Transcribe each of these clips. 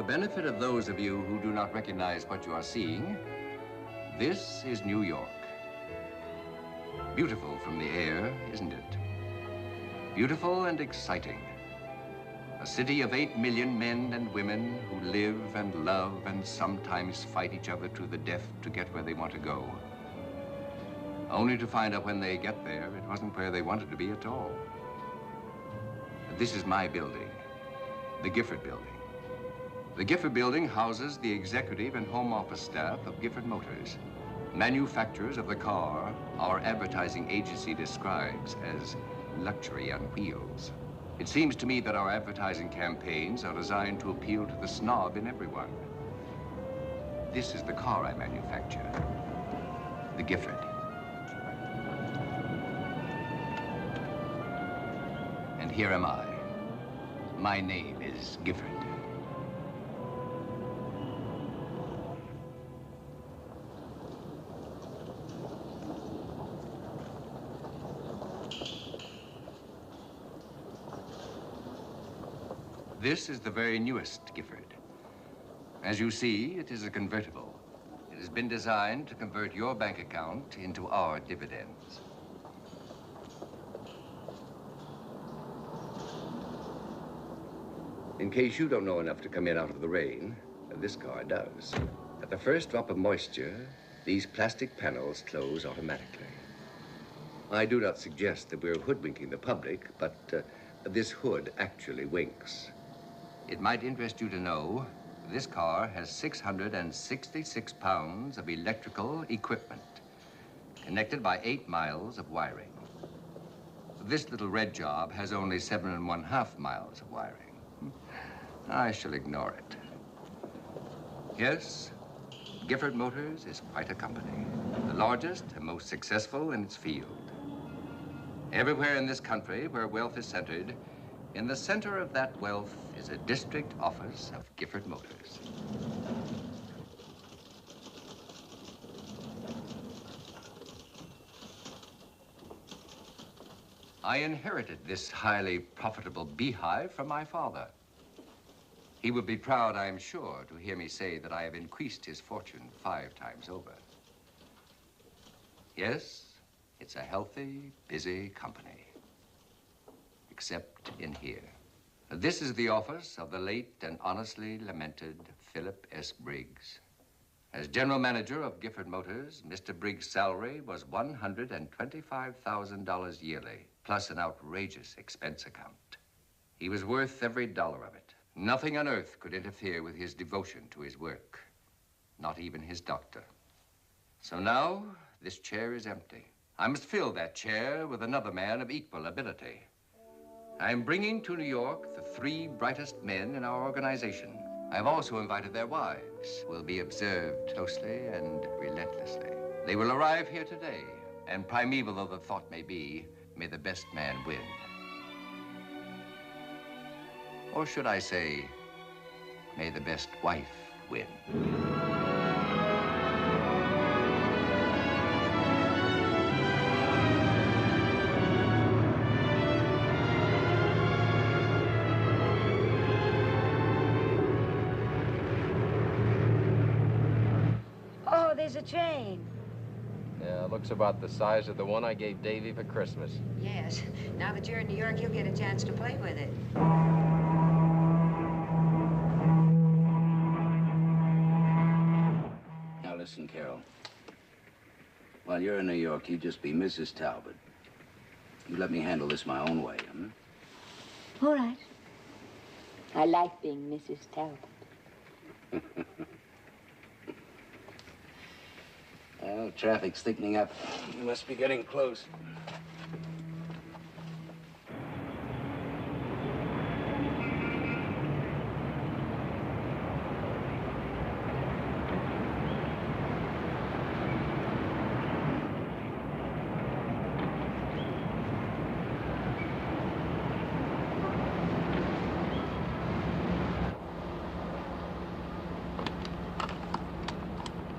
benefit of those of you who do not recognize what you are seeing, this is New York. Beautiful from the air, isn't it? Beautiful and exciting. A city of 8 million men and women who live and love and sometimes fight each other to the death to get where they want to go. Only to find out when they get there, it wasn't where they wanted to be at all. This is my building, the Gifford Building. The Gifford Building houses the executive and home office staff of Gifford Motors, manufacturers of the car our advertising agency describes as luxury on wheels. It seems to me that our advertising campaigns are designed to appeal to the snob in everyone. This is the car I manufacture, the Gifford. And here am I. My name is Gifford. This is the very newest Gifford. As you see, it is a convertible. It has been designed to convert your bank account into our dividends. In case you don't know enough to come in out of the rain, this car does. At the first drop of moisture, these plastic panels close automatically. I do not suggest that we're hoodwinking the public, but this hood actually winks. It might interest you to know this car has 666 pounds of electrical equipment connected by 8 miles of wiring. This little red job has only 7½ miles of wiring. I shall ignore it. Yes, Gifford Motors is quite a company, the largest and most successful in its field. Everywhere in this country where wealth is centered, in the center of that wealth is a district office of Gifford Motors. I inherited this highly profitable beehive from my father. He would be proud, I am sure, to hear me say that I have increased his fortune 5 times over. Yes, it's a healthy, busy company. Except in here. This is the office of the late and honestly lamented Philip S. Briggs. As general manager of Gifford Motors, Mr. Briggs' salary was $125,000 yearly, plus an outrageous expense account. He was worth every dollar of it. Nothing on earth could interfere with his devotion to his work, not even his doctor. So now, this chair is empty. I must fill that chair with another man of equal ability. I'm bringing to New York the 3 brightest men in our organization. I've also invited their wives, who will be observed closely and relentlessly. They will arrive here today, and primeval though the thought may be, may the best man win. Or should I say, may the best wife win. There's a chain. Yeah, it looks about the size of the one I gave Davy for Christmas. Yes. Now that you're in New York, you'll get a chance to play with it. Now listen, Carol. While you're in New York, you just be Mrs. Talbot. You let me handle this my own way, huh? All right. I like being Mrs. Talbot. Well, traffic's thickening up. We must be getting close.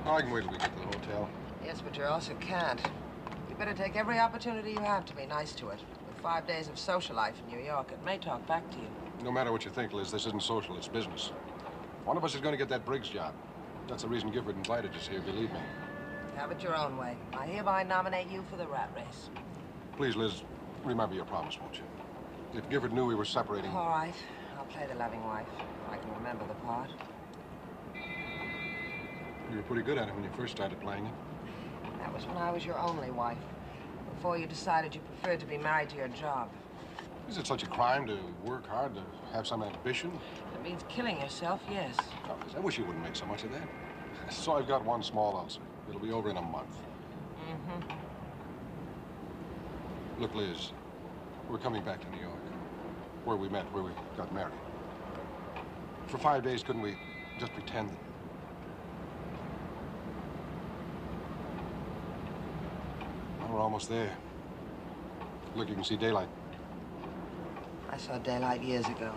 I can wait till we get to the hotel. Yes, but you also can't. You better take every opportunity you have to be nice to it. With 5 days of social life in New York, it may talk back to you. No matter what you think, Liz, this isn't social, it's business. One of us is going to get that Briggs job. That's the reason Gifford invited us here, believe me. Have it your own way. I hereby nominate you for the rat race. Please, Liz, remember your promise, won't you? If Gifford knew we were separating... All right. I'll play the loving wife. I can remember the part. You were pretty good at it when you first started playing it. That was when I was your only wife. Before you decided you preferred to be married to your job. Is it such a crime to work hard, to have some ambition? If it means killing yourself, yes. Oh, Liz, I wish you wouldn't make so much of that. So I've got one small ulcer. It'll be over in a month. Mm-hmm. Look, Liz, we're coming back to New York. Where we met, where we got married. For 5 days, couldn't we just pretend that... Well, we're almost there. Look, you can see daylight. I saw daylight years ago.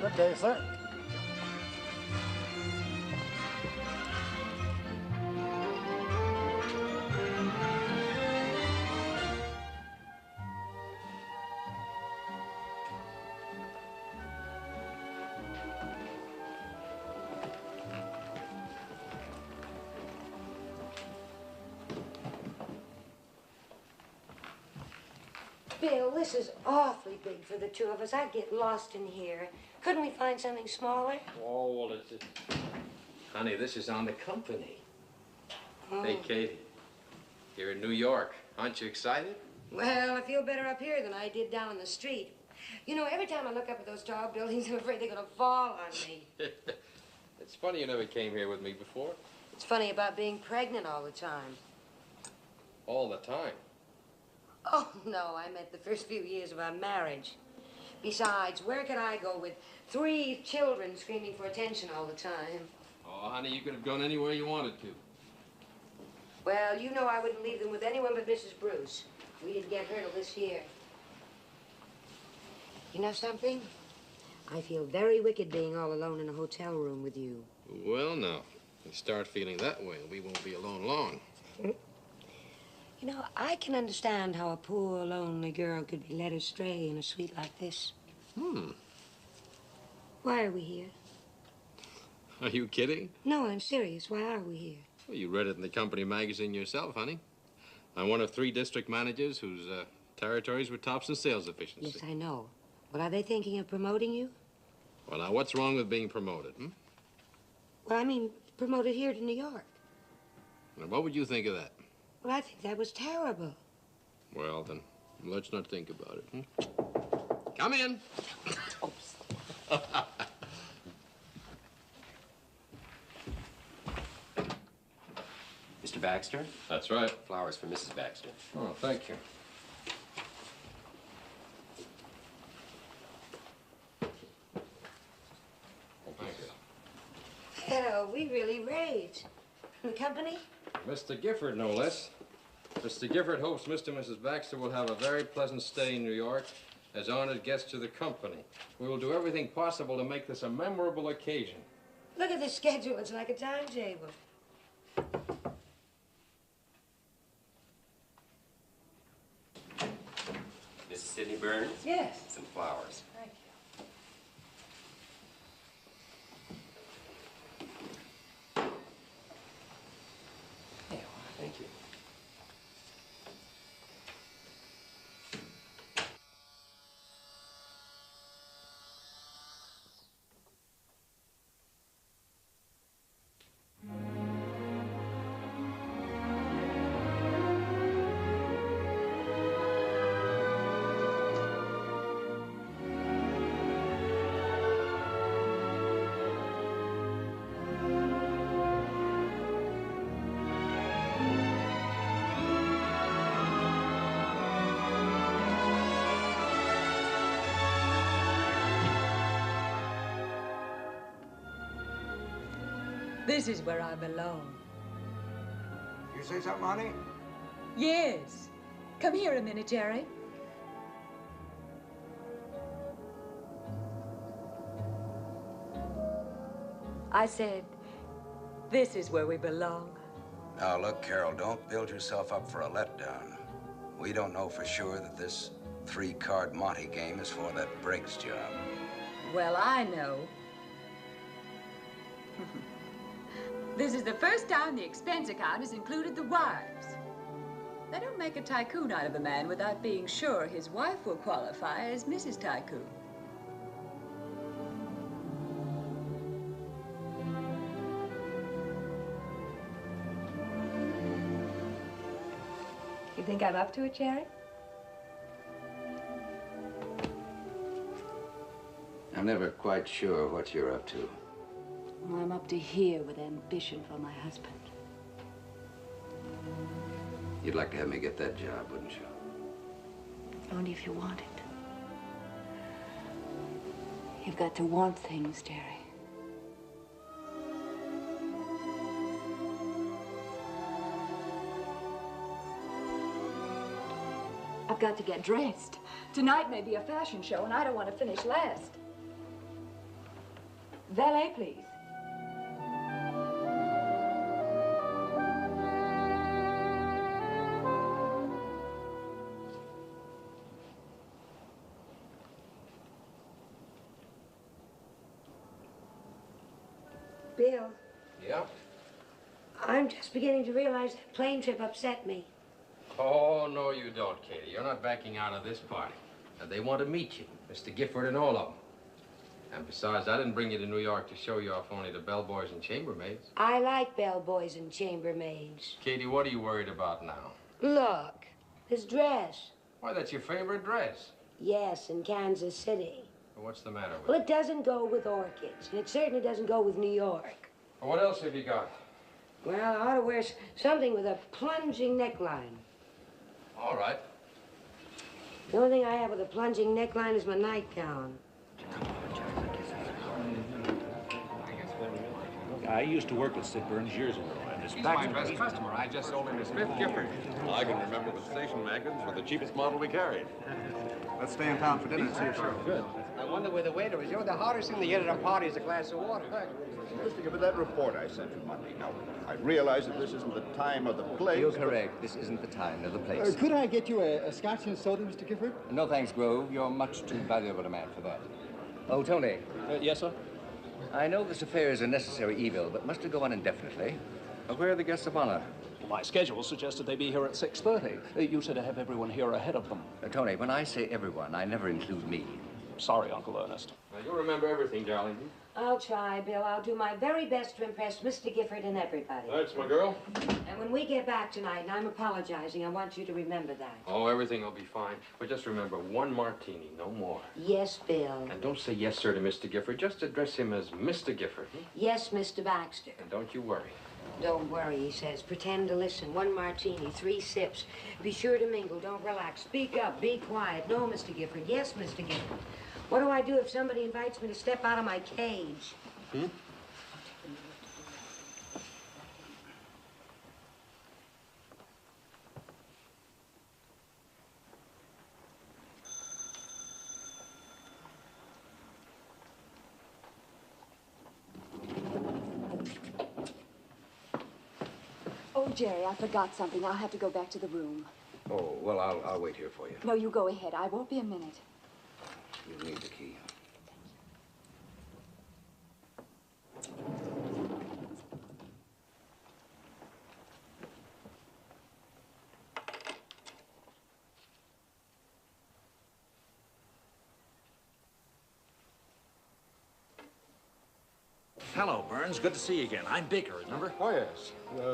Good day, sir. Bill, this is awfully big for the two of us. I'd get lost in here. Couldn't we find something smaller? Oh, well, it's... Honey, this is on the company. Oh. Hey, Katie, you're in New York. Aren't you excited? Well, I feel better up here than I did down the street. You know, every time I look up at those tall buildings, I'm afraid they're going to fall on me. It's funny you never came here with me before. It's funny about being pregnant all the time. All the time. Oh, no, I meant the first few years of our marriage. Besides, where could I go with 3 children screaming for attention all the time? Oh, honey, you could have gone anywhere you wanted to. Well, you know I wouldn't leave them with anyone but Mrs. Bruce. We didn't get her till this year. You know something? I feel very wicked being all alone in a hotel room with you. Well, now, you start feeling that way, we won't be alone long. You know, I can understand how a poor, lonely girl could be led astray in a suite like this. Why are we here? Are you kidding? No, I'm serious. Why are we here? Well, you read it in the company magazine yourself, honey. I'm one of 3 district managers whose territories were tops in sales efficiency. Yes, I know. Well, are they thinking of promoting you? Well, now, what's wrong with being promoted, Well, I mean, promoted here to New York. Now, what would you think of that? Well, I think that was terrible. Well, then, let's not think about it, Come in. Mr. Baxter? That's right. Flowers for Mrs. Baxter. Oh, thank you. Thank you. Hello, we really raved. The company? Mr. Gifford, no less. Mr. Gifford hopes Mr. and Mrs. Baxter will have a very pleasant stay in New York as honored guests to the company. We will do everything possible to make this a memorable occasion. Look at the schedule. It's like a timetable. Mrs. Sidney Burns? Yes. Some flowers. Thank you. Thank you. This is where I belong. You say something, honey? Yes. Come here a minute, Jerry. I said, this is where we belong. Now, look, Carol, don't build yourself up for a letdown. We don't know for sure that this 3-card Monte game is for that Briggs job. Well, I know. This is the first time the expense account has included the wives. They don't make a tycoon out of a man without being sure his wife will qualify as Mrs. Tycoon. You think I'm up to it, Jerry? I'm never quite sure what you're up to. Well, I'm up to here with ambition for my husband. You'd like to have me get that job, wouldn't you? Only if you want it. You've got to want things, Jerry. I've got to get dressed. Tonight may be a fashion show, and I don't want to finish last. Valet, please. Bill, Yeah? I'm just beginning to realize that plane trip upset me. Oh, no, you don't, Katie. You're not backing out of this party. And they want to meet you, Mr. Gifford and all of them. And besides, I didn't bring you to New York to show you off only to bellboys and chambermaids. I like bellboys and chambermaids. Katie, what are you worried about now? Look, this dress. Why, that's your favorite dress. Yes, in Kansas City. Well, what's the matter with Well, it? it doesn't go with orchids, and it certainly doesn't go with New York. Well, what else have you got? Well, I ought to wear something with a plunging neckline. All right. The only thing I have with a plunging neckline is my nightgown. I used to work with Sid Burns years ago, and his He's my best customer. I just sold him his 5th Gifford. I can remember the station wagons were the cheapest model we carried. Let's stay in town for dinner and see your show. Good. I wonder where the waiter is. You're the hardest thing to get at a party is a glass of water. Mr. Gifford, that report I sent you Monday. Now, I realize that this isn't the time or the place. You're correct. This isn't the time nor the place. Could I get you a scotch and soda, Mr. Gifford? No thanks, Grove. You're much too valuable a man for that. Oh, Tony. Yes, sir? I know this affair is a necessary evil, but must it go on indefinitely? Where are the guests of honor? My schedule suggested they be here at 6:30. You said to have everyone here ahead of them. Tony, when I say everyone, I never include me. Sorry, Uncle Ernest. Now, you'll remember everything, darling. I'll try, Bill. I'll do my very best to impress Mr. Gifford and everybody. That's my girl. And when we get back tonight, and I'm apologizing, I want you to remember that. Oh, everything will be fine. But just remember, 1 martini, no more. Yes, Bill. And don't say yes, sir, to Mr. Gifford. Just address him as Mr. Gifford. Yes, Mr. Baxter. And don't you worry. Don't worry, he says. Pretend to listen. 1 martini, 3 sips. Be sure to mingle. Don't relax. Speak up. Be quiet. No, Mr. Gifford. Yes, Mr. Gifford. What do I do if somebody invites me to step out of my cage? Oh, Jerry, I forgot something. I'll have to go back to the room. Oh, well, I'll wait here for you. No, you go ahead. I won't be a minute. You need the key. Hello, Burns. Good to see you again. I'm Baker, remember? Oh, yes.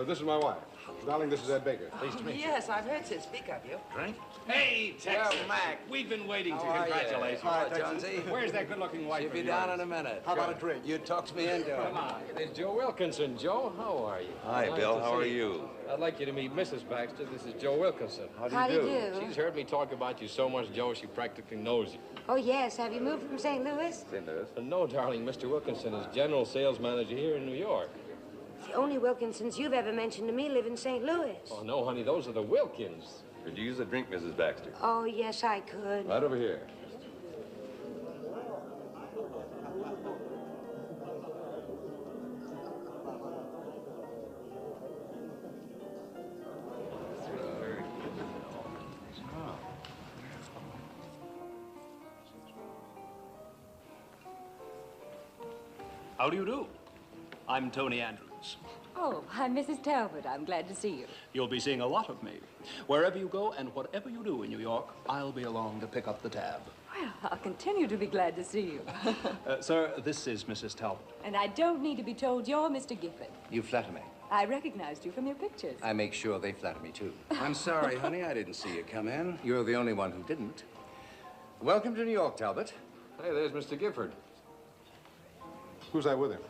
This is my wife. Darling, this is Ed Baker. Pleased to meet you. Yes, I've heard Sid speak of you. Drink? Hey, Texas Mac. We've been waiting to congratulate you. Hi, Jonesy. Where's that good-looking wife She'll of be yours? down in a minute. How about a drink? You talked me into it. Come on. There's Joe Wilkinson. Joe, how are you? Hi, Nice Bill. to How see are you? I'd like you to meet Mrs. Baxter. This is Joe Wilkinson. How do you do? She's heard me talk about you so much, Joe, she practically knows you. Oh, yes. Have you moved from St. Louis? No, darling, Mr. Wilkinson is general sales manager here in New York. only Wilkinsons you've ever mentioned to me live in St. Louis. Oh, no, honey, those are the Wilkins. Could you use a drink, Mrs. Baxter? Oh, yes, I could. Right over here. How do you do? I'm Tony Andrews. Oh, I'm Mrs. Talbot. I'm glad to see you. You'll be seeing a lot of me. Wherever you go and whatever you do in New York, I'll be along to pick up the tab. Well, I'll continue to be glad to see you. Sir, this is Mrs. Talbot. And I don't need to be told you're Mr. Gifford. You flatter me. I recognized you from your pictures. I make sure they flatter me, too. I'm sorry, honey, I didn't see you come in. You're the only one who didn't. Welcome to New York, Talbot. Hey, there's Mr. Gifford. Who's that with him?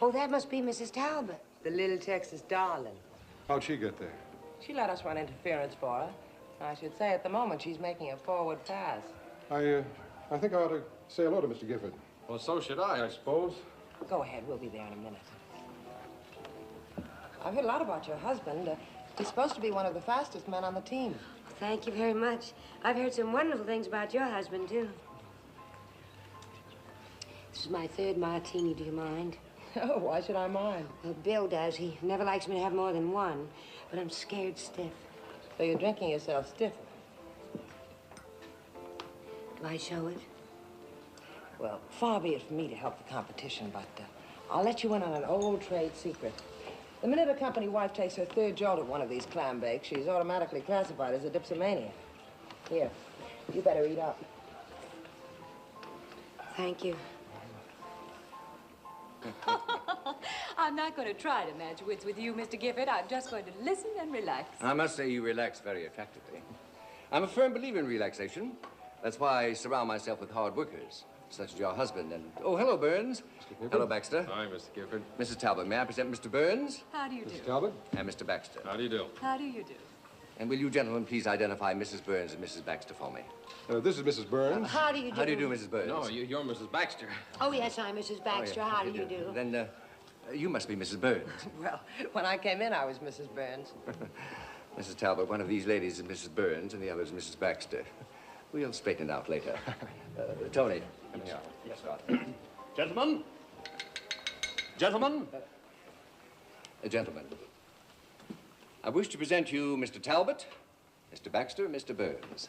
Oh, that must be Mrs. Talbot. The little Texas darling. How'd she get there? She let us run interference for her. I should say at the moment she's making a forward pass. I think I ought to say hello to Mr. Gifford. Well, so should I suppose. Go ahead, we'll be there in a minute. I've heard a lot about your husband. He's supposed to be one of the fastest men on the team. Thank you very much. I've heard some wonderful things about your husband, too. This is my third martini, do you mind? Oh, why should I mind? Well, Bill does. He never likes me to have more than one, but I'm scared stiff. So you're drinking yourself stiffer? Do I show it? Well, far be it from me to help the competition, but I'll let you in on an old trade secret. The minute a company wife takes her third jolt at one of these clam bakes, she's automatically classified as a dipsomaniac. Here, you better eat up. Thank you. I'm not going to try to match wits with you, Mr. Gifford. I'm just going to listen and relax. I must say you relax very effectively. I'm a firm believer in relaxation. That's why I surround myself with hard workers, such as your husband and... Oh, hello, Burns. Hello, Baxter. Hi, Mr. Gifford. Mrs. Talbot, may I present Mr. Burns? How do you do? Mrs. Talbot? And Mr. Baxter. How do you do? How do you do? And will you gentlemen please identify Mrs. Burns and Mrs. Baxter for me? This is Mrs. Burns. How do you do? How do you do, Mrs. Burns? No, you're Mrs. Baxter. Oh, yes, I'm Mrs. Baxter. Oh, yeah. How do you do? Then, you must be Mrs. Burns. Well, when I came in, I was Mrs. Burns. Mrs. Talbot, one of these ladies is Mrs. Burns and the other is Mrs. Baxter. We'll straighten it out later. Tony, come here. Yes, sir. Gentlemen. Gentlemen. Gentlemen, I wish to present you Mr. Talbot, Mr. Baxter, and Mr. Burns,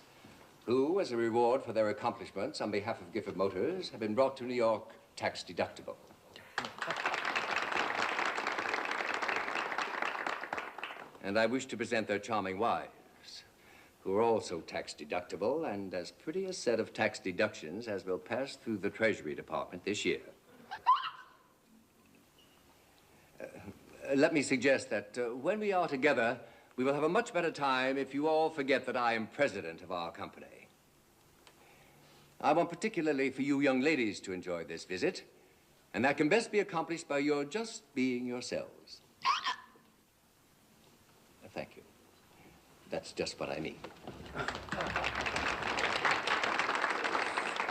who, as a reward for their accomplishments on behalf of Gifford Motors, have been brought to New York tax deductible. And I wish to present their charming wives, who are also tax deductible and as pretty a set of tax deductions as will pass through the Treasury Department this year. Let me suggest that when we are together, we will have a much better time if you all forget that I am president of our company. I want particularly for you young ladies to enjoy this visit, and that can best be accomplished by your just being yourselves. Thank you. That's just what I mean. Well,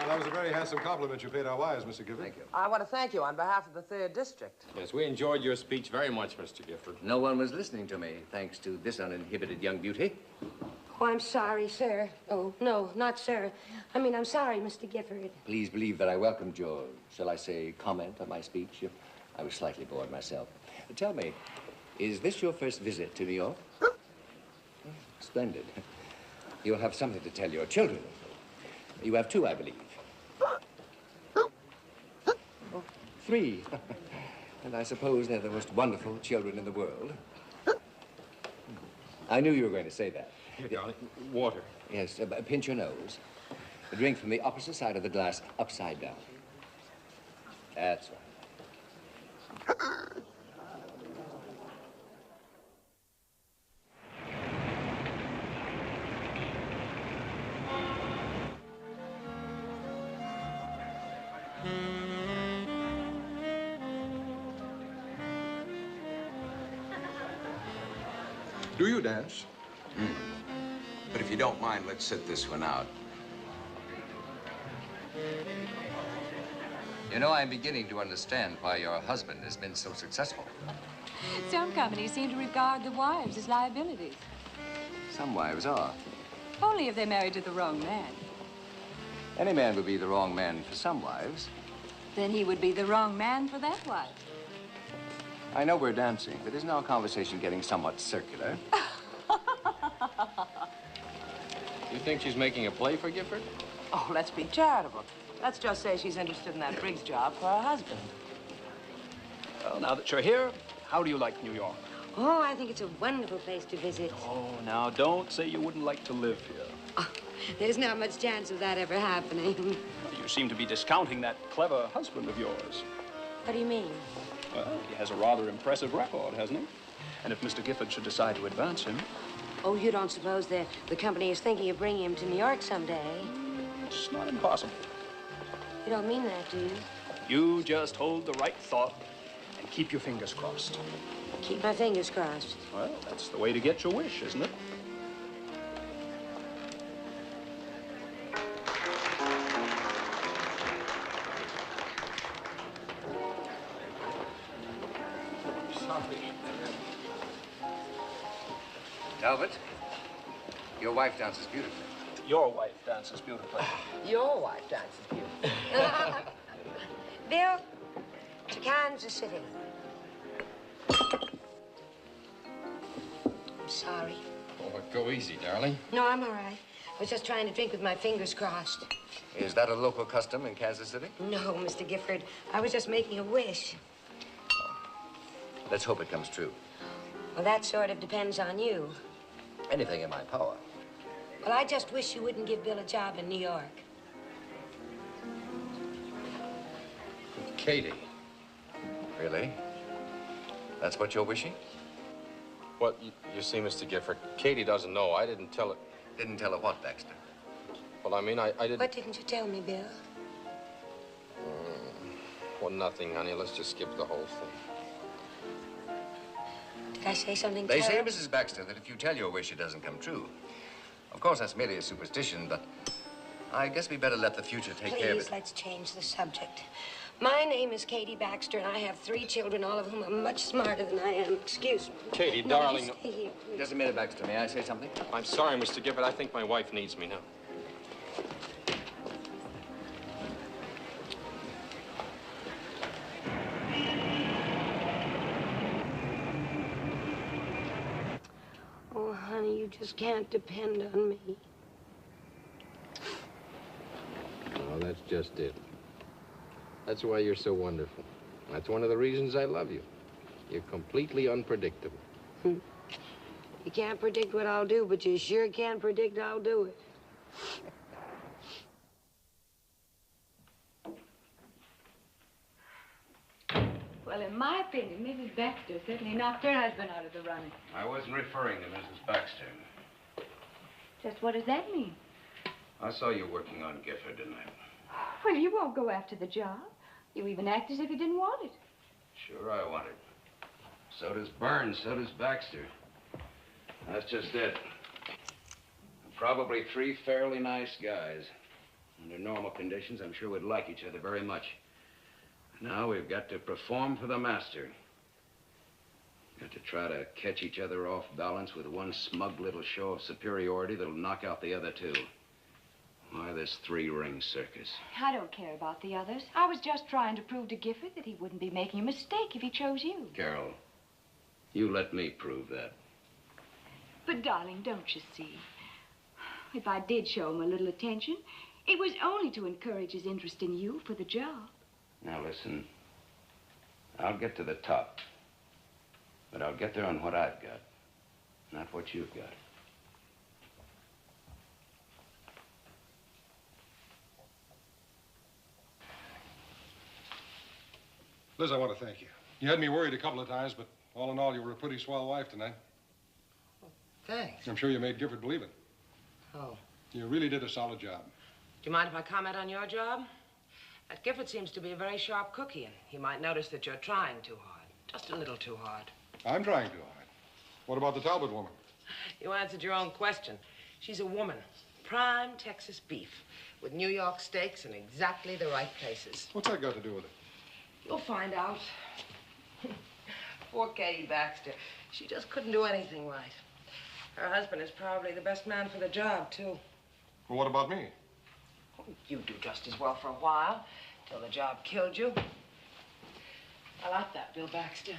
that was a very handsome compliment you paid our wives, Mr. Gifford. Thank you. I want to thank you on behalf of the 3rd District. Yes, we enjoyed your speech very much, Mr. Gifford. No one was listening to me, thanks to this uninhibited young beauty. Oh, I'm sorry, sir. Oh, no, not sir. I mean, I'm sorry, Mr. Gifford. Please believe that I welcomed your, shall I say, comment on my speech. I was slightly bored myself. Tell me, is this your first visit to New York? Splendid. You'll have something to tell your children. You have 2, I believe. 3. And I suppose they're the most wonderful children in the world. I knew you were going to say that. Here, darling. Water. Yes, pinch your nose. Drink from the opposite side of the glass, upside down. That's right. Do you dance? But if you don't mind, let's sit this one out. You know, I'm beginning to understand why your husband has been so successful. Some companies seem to regard the wives as liabilities. Some wives are. Only if they're married to the wrong man. Any man would be the wrong man for some wives. Then he would be the wrong man for that wife. I know we're dancing, but isn't our conversation getting somewhat circular? You think she's making a play for Gifford? Oh, let's be charitable. Let's just say she's interested in that Briggs job for her husband. Well, now that you're here, how do you like New York? Oh, I think it's a wonderful place to visit. Oh, now, don't say you wouldn't like to live here. Oh, there's not much chance of that ever happening. You seem to be discounting that clever husband of yours. What do you mean? Well, he has a rather impressive record, hasn't he? And if Mr. Gifford should decide to advance him... Oh, you don't suppose the company is thinking of bringing him to New York someday? It's not impossible. You don't mean that, do you? You just hold the right thought and keep your fingers crossed. Keep my fingers crossed. Well, that's the way to get your wish, isn't it? Talbot, your wife dances beautifully. Your wife dances beautifully. Your wife dances beautifully. Bill, to Kansas City. I'm sorry. Oh, go easy, darling. No, I'm all right. I was just trying to drink with my fingers crossed. Is that a local custom in Kansas City? No, Mr. Gifford. I was just making a wish. Let's hope it comes true. Well, that sort of depends on you. Anything in my power. Well, I just wish you wouldn't give Bill a job in New York. Katie. Really? That's what you're wishing? Well, you see, Mr. Gifford, Katie doesn't know. I didn't tell her. Didn't tell her what, Baxter? Well, I mean, I didn't... What didn't you tell me, Bill? Well, nothing, honey. Let's just skip the whole thing. Did I say something They say, terrible? Mrs. Baxter, that if you tell your wish, it doesn't come true. Of course, that's merely a superstition, but I guess we better let the future take care of Please, it. let's change the subject. My name is Katie Baxter, and I have 3 children, all of whom are much smarter than I am. Excuse me. Katie, No, darling. you stay here, please. Just a minute, Baxter. May I say something? I'm sorry, Mr. Gifford. I think my wife needs me now. Oh, honey, you just can't depend on me. Well, that's just it. That's why you're so wonderful. That's one of the reasons I love you. You're completely unpredictable. You can't predict what I'll do, but you sure can predict I'll do it. Well, in my opinion, Mrs. Baxter certainly knocked her husband out of the running. I wasn't referring to Mrs. Baxter. Just what does that mean? I saw you working on Gifford tonight. Well, you won't go after the job. You even act as if you didn't want it. Sure I want it. So does Burns, so does Baxter. That's just it. Probably 3 fairly nice guys. Under normal conditions, I'm sure we'd like each other very much. Now we've got to perform for the master. Got to try to catch each other off balance with one smug little show of superiority that'll knock out the other 2. Why, this 3-ring circus? I don't care about the others. I was just trying to prove to Gifford that he wouldn't be making a mistake if he chose you. Carol, you let me prove that. But, darling, don't you see? If I did show him a little attention, it was only to encourage his interest in you for the job. Now, listen. I'll get to the top. But I'll get there on what I've got, not what you've got. Liz, I want to thank you. You had me worried a couple of times, but all in all, you were a pretty swell wife tonight. Thanks. I'm sure you made Gifford believe it. Oh. You really did a solid job. Do you mind if I comment on your job? That Gifford seems to be a very sharp cookie, and he might notice that you're trying too hard. Just a little too hard. I'm trying too hard. What about the Talbot woman? You answered your own question. She's a woman. Prime Texas beef, with New York steaks in exactly the right places. What's that got to do with it? You'll find out. poor Katie Baxter. She just couldn't do anything right. Her husband is probably the best man for the job, too. Well, what about me? You'd do just as well for a while, till the job killed you. I like that, Bill Baxter.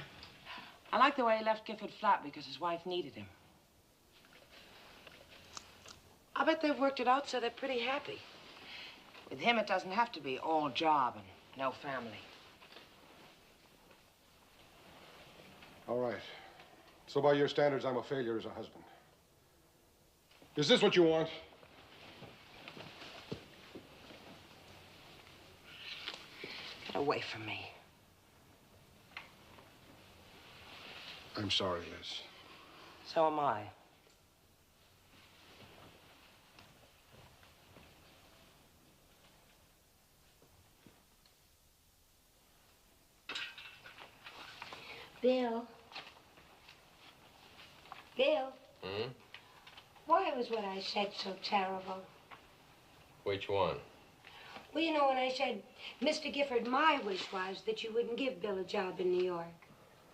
I like the way he left Gifford flat because his wife needed him. I bet they've worked it out so they're pretty happy. With him, it doesn't have to be all job and no family. All right. So by your standards, I'm a failure as a husband. Is this what you want? Get away from me. I'm sorry, Liz. So am I. Bill. Bill. Hmm? Why was what I said so terrible? Which one? Well, you know, when I said, Mr. Gifford, my wish was that you wouldn't give Bill a job in New York.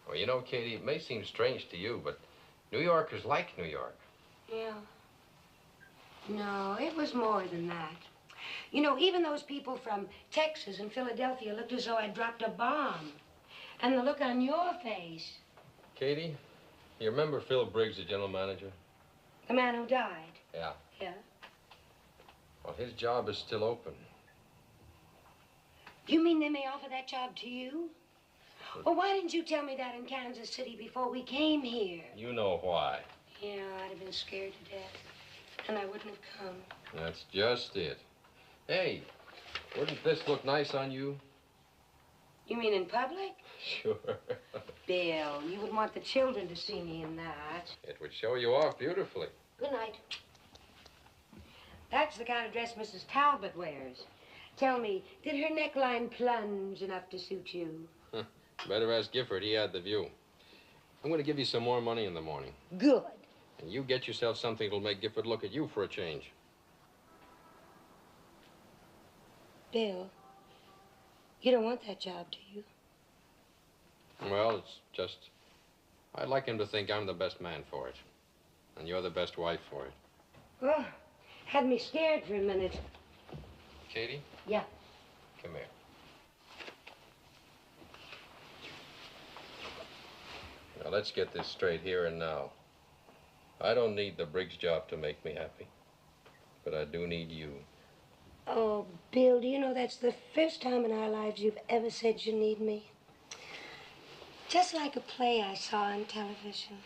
Well, you know, Katie, it may seem strange to you, but New Yorkers like New York. Yeah. No, it was more than that. You know, even those people from Texas and Philadelphia looked as though I'd dropped a bomb. And the look on your face. Katie, you remember Phil Briggs, the general manager? The man who died. Yeah. Yeah. Well, his job is still open. You mean they may offer that job to you? Well, why didn't you tell me that in Kansas City before we came here? You know why. Yeah, I'd have been scared to death. And I wouldn't have come. That's just it. Hey, wouldn't this look nice on you? You mean in public? Sure. Bill, you would want the children to see me in that. It would show you off beautifully. Good night. That's the kind of dress Mrs. Talbot wears. Tell me, did her neckline plunge enough to suit you? Better ask Gifford. He had the view. I'm going to give you some more money in the morning. Good. And you get yourself something that'll make Gifford look at you for a change. Bill, you don't want that job, do you? Well, it's just, I'd like him to think I'm the best man for it. And you're the best wife for it. Oh, had me scared for a minute. Katie? Yeah. Come here. Now, let's get this straight here and now. I don't need the Briggs job to make me happy. But I do need you. Oh, Bill, do you know that's the first time in our lives you've ever said you need me? Just like a play I saw on television.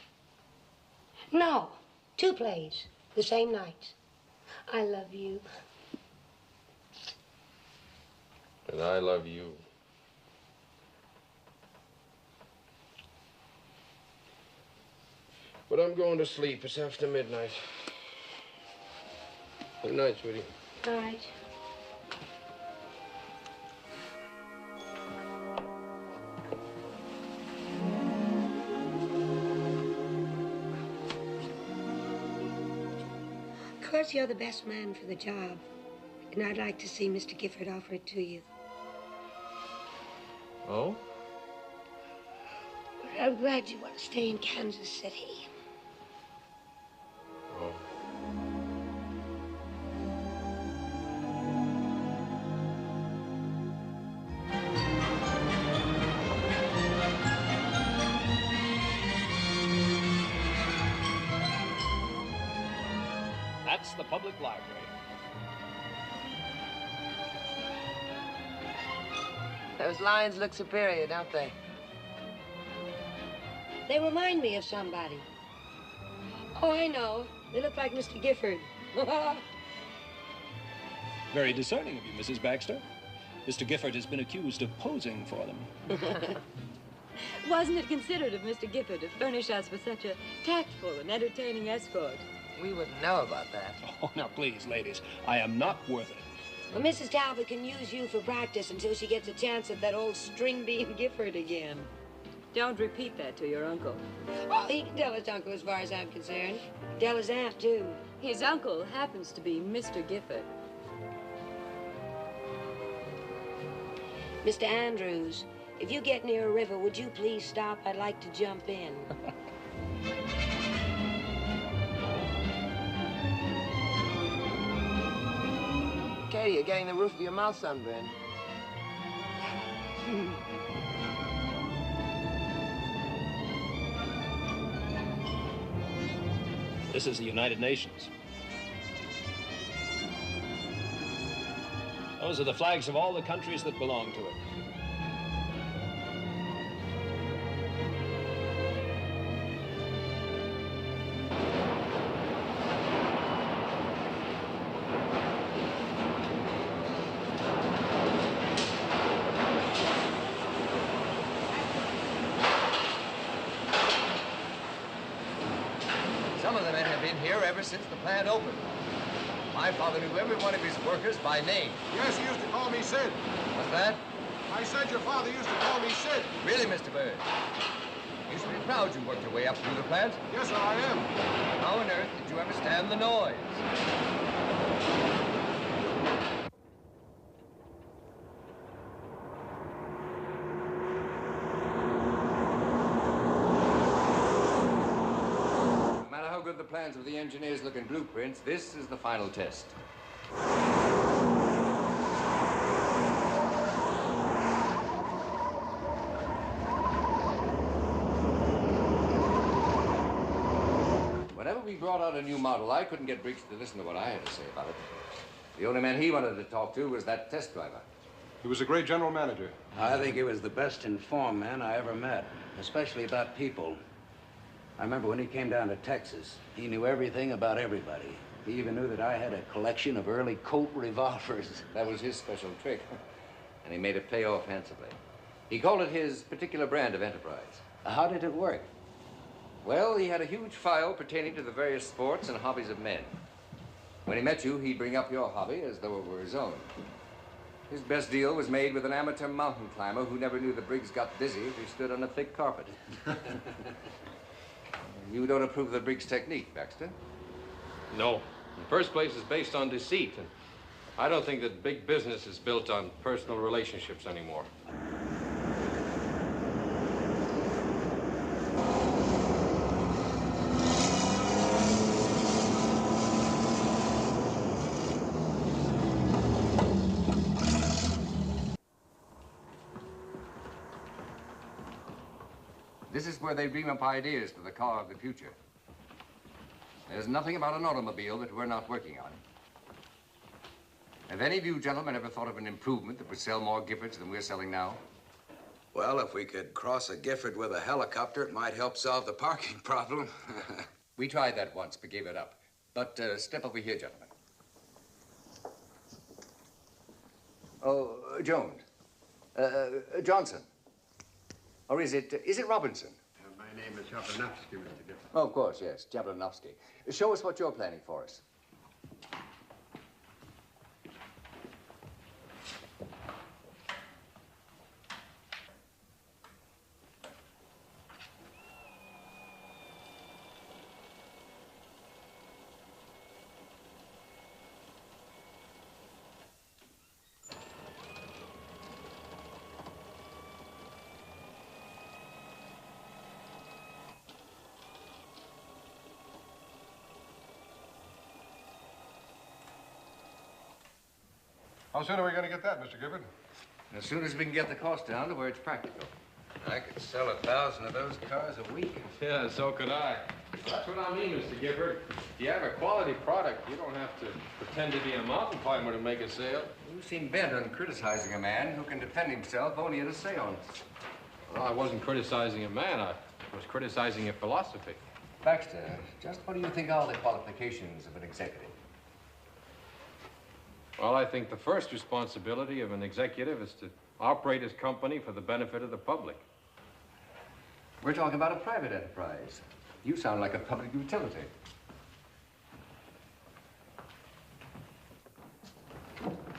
No, 2 plays, the same night. I love you. And I love you. But I'm going to sleep. It's after midnight. Good night, sweetie. All right. Of course, you're the best man for the job. And I'd like to see Mr. Gifford offer it to you. Oh? But I'm glad you want to stay in Kansas City. Oh. That's the public library. Those lions look superior, don't they? They remind me of somebody. Oh, I know. They look like Mr. Gifford. Very discerning of you, Mrs. Baxter. Mr. Gifford has been accused of posing for them. Wasn't it considerate of Mr. Gifford to furnish us with such a tactful and entertaining escort? We wouldn't know about that. Oh, now, please, ladies, I am not worth it. Well, Mrs. Talbot can use you for practice until she gets a chance at that old string bean Gifford again. Don't repeat that to your uncle. Oh, he can tell his uncle as far as I'm concerned. Tell his aunt, too. His uncle happens to be Mr. Gifford. Mr. Andrews, If you get near a river, would you please stop? I'd like to jump in. Katie, you're getting the roof of your mouth sunburned. This is the United Nations. Those are the flags of all the countries that belong to it. Some of the men have been here ever since the plant opened. My father knew every one of his workers by name. Yes, he used to call me Sid. What's that? I said your father used to call me Sid. Really, Mr. Burns? You should be proud you worked your way up through the plant. Yes, sir, I am. How on earth did you ever stand the noise? No matter how good the plans of the engineers look in blueprints, this is the final test. Whenever we brought out a new model, I couldn't get Briggs to listen to what I had to say about it. The only man he wanted to talk to was that test driver. He was a great general manager. I think he was the best informed man I ever met, especially about people. I remember when he came down to Texas, he knew everything about everybody. He even knew that I had a collection of early Colt revolvers. That was his special trick, and he made it pay off handsomely. He called it his particular brand of enterprise. How did it work? Well, he had a huge file pertaining to the various sports and hobbies of men. When he met you, he'd bring up your hobby as though it were his own. His best deal was made with an amateur mountain climber who never knew the Briggs got dizzy if he stood on a thick carpet. You don't approve of the Briggs technique, Baxter? No. In the first place, it's based on deceit, and I don't think that big business is built on personal relationships anymore. This is where they dream up ideas for the car of the future. There's nothing about an automobile that we're not working on. Have any of you gentlemen ever thought of an improvement that would sell more Giffords than we're selling now? Well, if we could cross a Gifford with a helicopter, it might help solve the parking problem. We tried that once, but gave it up. But step over here, gentlemen. Oh, Jones. Johnson. Or is it Robinson? My name is Jablanovsky, Mr. Gifford. Oh, of course, yes, Jablanovsky. Show us what you're planning for us. How soon are we going to get that, Mr. Gifford? As soon as we can get the cost down to where it's practical. I could sell 1,000 of those cars a week. Yeah, so could I. That's what I mean, Mr. Gifford. If you have a quality product, you don't have to pretend to be a mountain climber to make a sale. You seem bent on criticizing a man who can defend himself only at a seance. Well, I wasn't criticizing a man. I was criticizing a philosophy. Baxter, just what do you think are the qualifications of an executive? Well, I think the first responsibility of an executive is to operate his company for the benefit of the public. We're talking about a private enterprise. You sound like a public utility.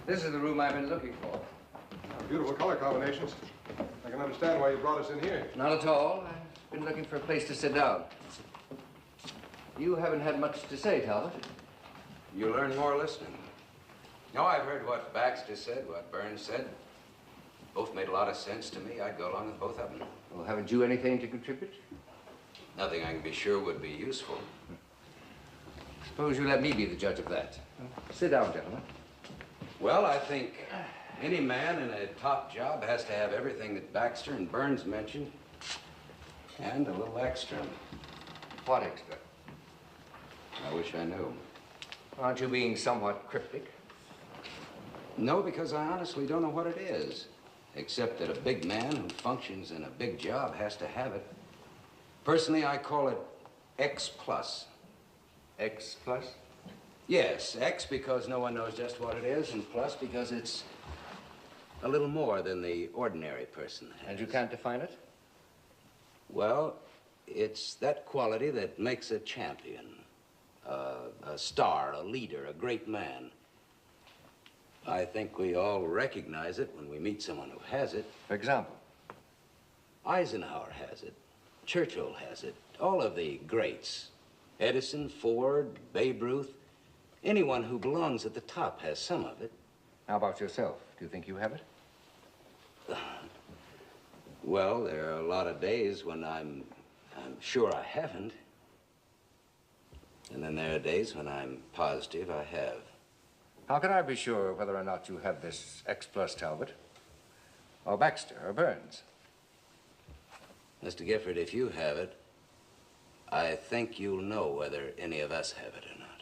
This is the room I've been looking for. Beautiful color combinations. I can understand why you brought us in here. Not at all. I've been looking for a place to sit down. You haven't had much to say, Talbot. You learn more listening. No, I've heard what Baxter said, what Burns said. Both made a lot of sense to me. I'd go along with both of them. Well, haven't you anything to contribute? Nothing I can be sure would be useful. Suppose you let me be the judge of that. Sit down, gentlemen. Well, I think any man in a top job has to have everything that Baxter and Burns mentioned, and a little extra. What extra? I wish I knew. Aren't you being somewhat cryptic? No, because I honestly don't know what it is, except that a big man who functions in a big job has to have it. Personally, I call it X plus. X plus? Yes, X because no one knows just what it is, and plus because it's a little more than the ordinary person has. And you can't define it? Well, it's that quality that makes a champion, a star, a leader, a great man. I think we all recognize it when we meet someone who has it. For example? Eisenhower has it. Churchill has it. All of the greats. Edison, Ford, Babe Ruth. Anyone who belongs at the top has some of it. How about yourself? Do you think you have it? Well, there are a lot of days when I'm sure I haven't. And then there are days when I'm positive I have. How can I be sure whether or not you have this X plus, Talbot? Or Baxter, or Burns? Mr. Gifford, if you have it, I think you'll know whether any of us have it or not.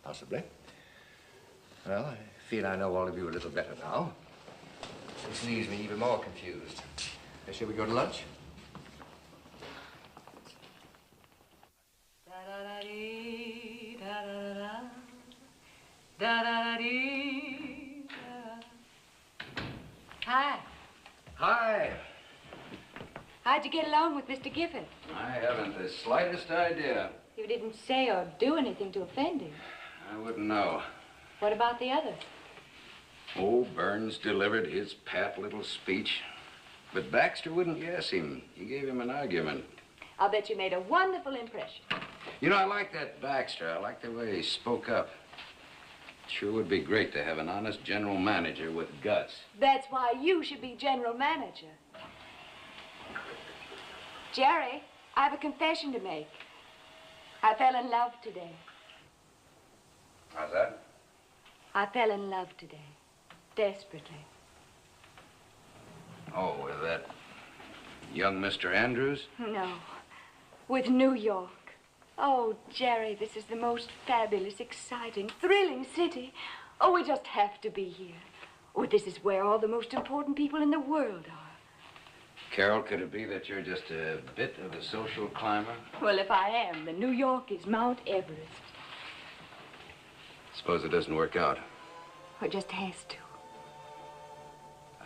Possibly. Well, I feel I know all of you a little better now. This leaves me even more confused. Shall we go to lunch? Hi. Hi. How'd you get along with Mr. Gifford? I haven't the slightest idea. You didn't say or do anything to offend him. I wouldn't know. What about the others? Oh, Burns delivered his pat little speech. But Baxter wouldn't guess him. He gave him an argument. I'll bet you made a wonderful impression. You know, I like that Baxter. I like the way he spoke up. Sure would be great to have an honest general manager with guts. That's why you should be general manager. Jerry, I have a confession to make. I fell in love today. How's that? I fell in love today. Desperately. Oh, with that young Mr. Andrews? No. With New York. Oh, Jerry, this is the most fabulous, exciting, thrilling city. Oh, we just have to be here. Oh, this is where all the most important people in the world are. Carol, could it be that you're just a bit of a social climber? Well, if I am, then New York is Mount Everest. Suppose it doesn't work out. It just has to.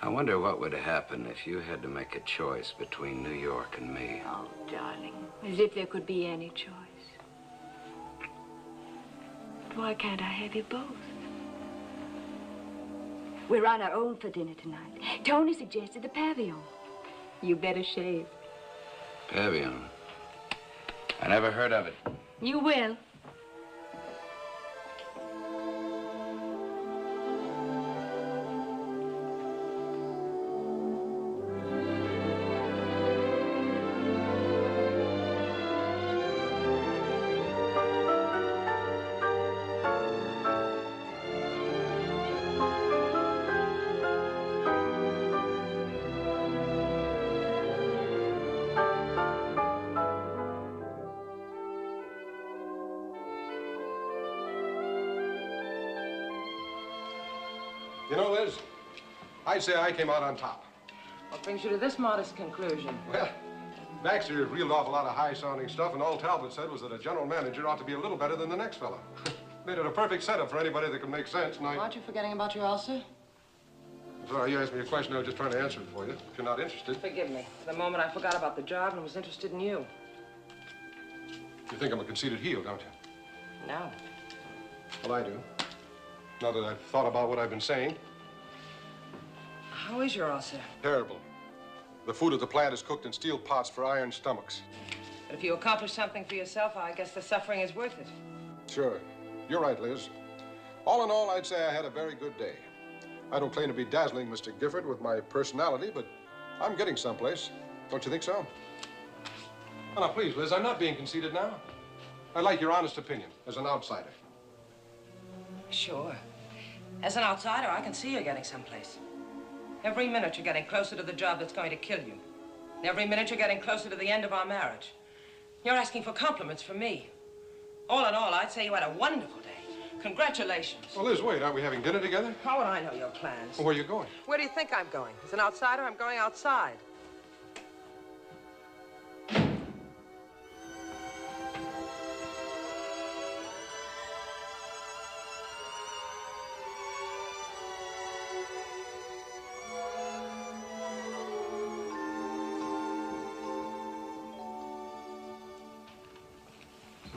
I wonder what would happen if you had to make a choice between New York and me. Oh, darling, as if there could be any choice. Why can't I have you both? We're on our own for dinner tonight. Tony suggested the Pavillon. You better shave. Pavillon? I never heard of it. You will. You know, Liz, I'd say I came out on top. What brings you to this modest conclusion? Well, Baxter reeled off a lot of high-sounding stuff, and all Talbot said was that a general manager ought to be a little better than the next fellow. Made it a perfect setup for anybody that could make sense, and Aren't you forgetting about your ulcer? Sorry, you asked me a question. I was just trying to answer it for you. If you're not interested. Forgive me. For the moment, I forgot about the job and was interested in you. You think I'm a conceited heel, don't you? No. Well, I do. Now that I've thought about what I've been saying. How is your ulcer? Terrible. The food at the plant is cooked in steel pots for iron stomachs. But if you accomplish something for yourself, I guess the suffering is worth it. Sure. You're right, Liz. All in all, I'd say I had a very good day. I don't claim to be dazzling, Mr. Gifford, with my personality, but I'm getting someplace. Don't you think so? Oh, now, please, Liz, I'm not being conceited now. I'd like your honest opinion as an outsider. Sure. As an outsider, I can see you're getting someplace. Every minute you're getting closer to the job that's going to kill you. Every minute you're getting closer to the end of our marriage. You're asking for compliments from me. All in all, I'd say you had a wonderful day. Congratulations. Well, Liz, wait. Aren't we having dinner together? How would I know your plans? Well, where are you going? Where do you think I'm going? As an outsider, I'm going outside.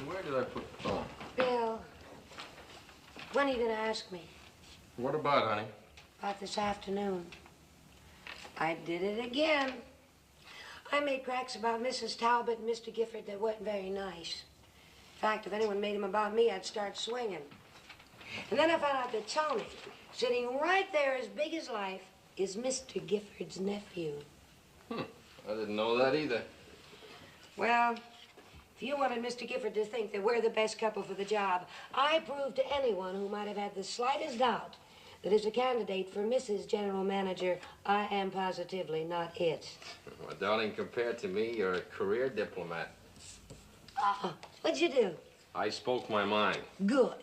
Where did I put the phone? Bill, when are you going to ask me? What about, honey? About this afternoon. I did it again. I made cracks about Mrs. Talbot and Mr. Gifford that weren't very nice. In fact, if anyone made them about me, I'd start swinging. And then I found out that Tony, sitting right there as big as life, is Mr. Gifford's nephew. I didn't know that either. Well, if you wanted Mr. Gifford to think that we're the best couple for the job, I proved to anyone who might have had the slightest doubt that as a candidate for Mrs. General Manager, I am positively not it. Well, darling, compared to me, you're a career diplomat. What'd you do? I spoke my mind. Good.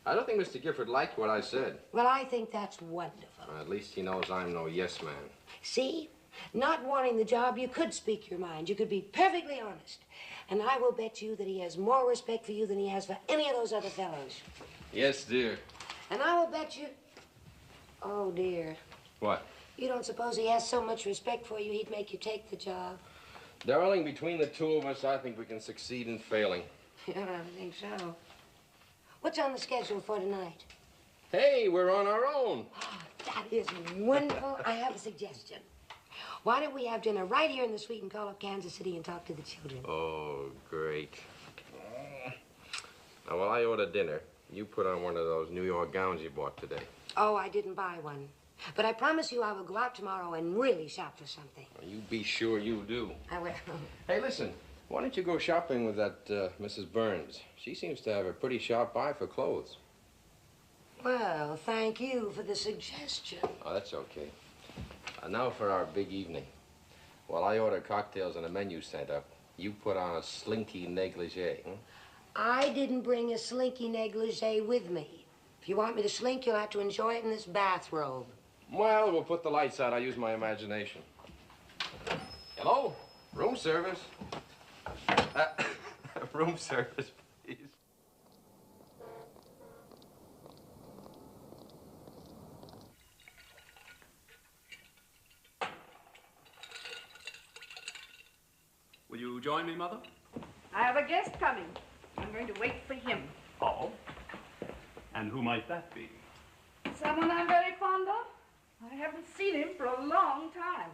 I don't think Mr. Gifford liked what I said. Well, I think that's wonderful. At least he knows I'm no yes man. See? Not wanting the job, you could speak your mind. You could be perfectly honest. And I will bet you that he has more respect for you than he has for any of those other fellows. Yes, dear. And I will bet you... Oh, dear. What? You don't suppose he has so much respect for you he'd make you take the job? Darling, between the two of us, I think we can succeed in failing. Yeah, I think so. What's on the schedule for tonight? Hey, we're on our own. Oh, that is wonderful. I have a suggestion. Why don't we have dinner right here in the suite and call up Kansas City and talk to the children? Oh, great. Now, while I order dinner, you put on one of those New York gowns you bought today. Oh, I didn't buy one. But I promise you I will go out tomorrow and really shop for something. Well, you be sure you do. I will. Hey, listen, why don't you go shopping with that Mrs. Burns? She seems to have a pretty sharp eye for clothes. Well, thank you for the suggestion. Oh, that's okay. Now for our big evening. While I order cocktails and a menu sent up, you put on a slinky negligee. I didn't bring a slinky negligee with me. If you want me to slink, you'll have to enjoy it in this bathrobe. Well, we'll put the lights out. I'll use my imagination. Hello? Room service. Room service, please. Will you join me, Mother? I have a guest coming. I'm going to wait for him. Oh? And who might that be? Someone I'm very fond of. I haven't seen him for a long time.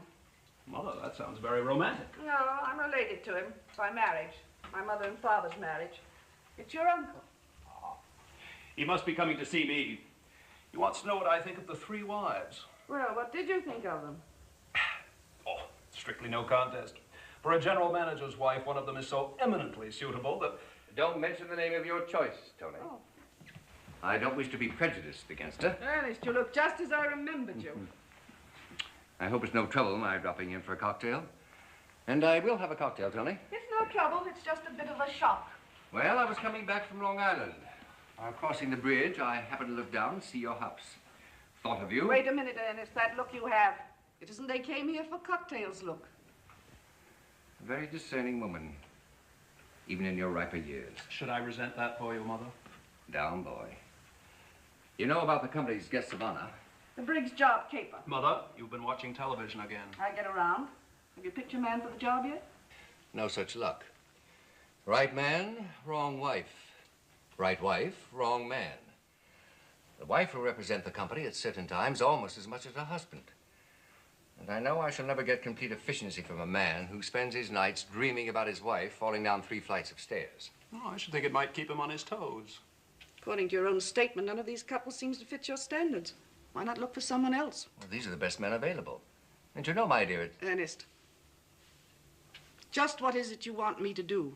Mother, that sounds very romantic. No, I'm related to him by marriage. My mother and father's marriage. It's your uncle. Oh. He must be coming to see me. He wants to know what I think of the three wives. Well, what did you think of them? Oh, strictly no contest. For a general manager's wife, one of them is so eminently suitable that... Don't mention the name of your choice, Tony. Oh. I don't wish to be prejudiced against her. Ernest, you look just as I remembered you. I hope it's no trouble my dropping in for a cocktail. And I will have a cocktail, Tony. It's no trouble. It's just a bit of a shock. Well, I was coming back from Long Island. While crossing the bridge, I happened to look down and see your house. Thought of you. Wait a minute, Ernest. That look you have. It isn't they came here for cocktails look. A very discerning woman, even in your riper years. Should I resent that for you, Mother? Down, boy. You know about the company's guests of honor? The Briggs job caper. Mother, you've been watching television again. I get around. Have you picked your man for the job yet? No such luck. Right man, wrong wife. Right wife, wrong man. The wife will represent the company at certain times almost as much as her husband. And I know I shall never get complete efficiency from a man who spends his nights dreaming about his wife falling down 3 flights of stairs. Oh, I should think it might keep him on his toes. According to your own statement, none of these couples seems to fit your standards. Why not look for someone else? Well, these are the best men available. And you know, my dear, Ernest, just what is it you want me to do?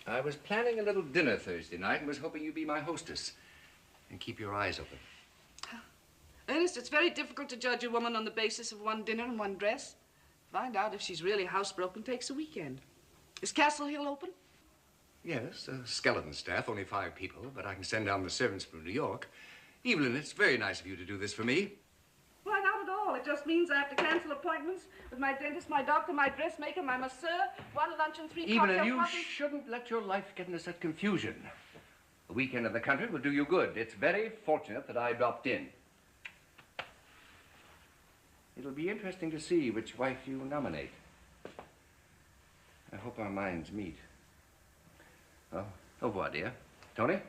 I was planning a little dinner Thursday night and was hoping you'd be my hostess. And keep your eyes open. Ernest, it's very difficult to judge a woman on the basis of one dinner and one dress. Find out if she's really housebroken takes a weekend. Is Castle Hill open? Yes, a skeleton staff, only 5 people, but I can send down the servants from New York. Evelyn, it's very nice of you to do this for me. Why, not at all. It just means I have to cancel appointments with my dentist, my doctor, my dressmaker, my masseur, 1 lunch and 3 cocktail Evelyn, you parties. shouldn't let your life get into such confusion. The weekend in the country will do you good. It's very fortunate that I dropped in. It'll be interesting to see which wife you nominate. I hope our minds meet. Oh, au revoir, dear. Tony?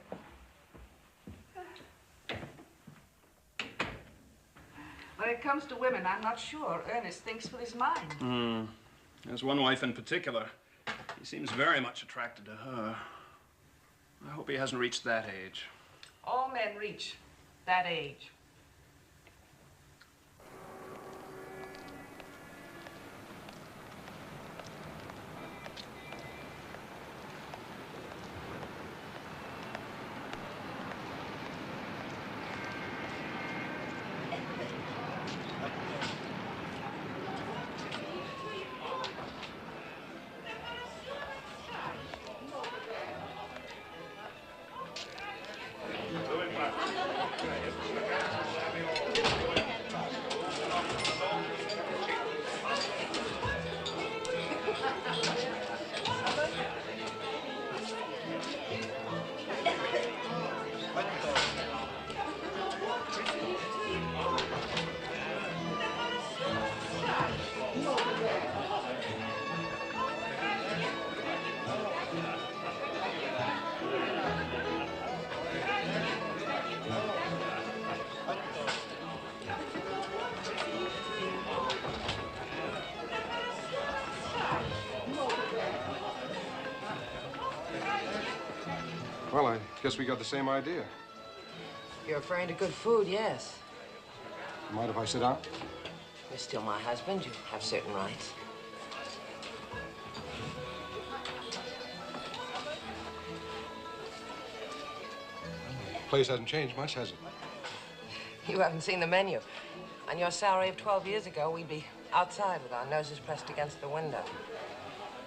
When it comes to women, I'm not sure Ernest thinks with his mind. There's one wife in particular. He seems very much attracted to her. I hope he hasn't reached that age. All men reach that age. Well, I guess we got the same idea. You're referring to good food, yes. Mind if I sit down? You're still my husband. You have certain rights. The place hasn't changed much, has it? You haven't seen the menu. On your salary of 12 years ago, we'd be outside with our noses pressed against the window.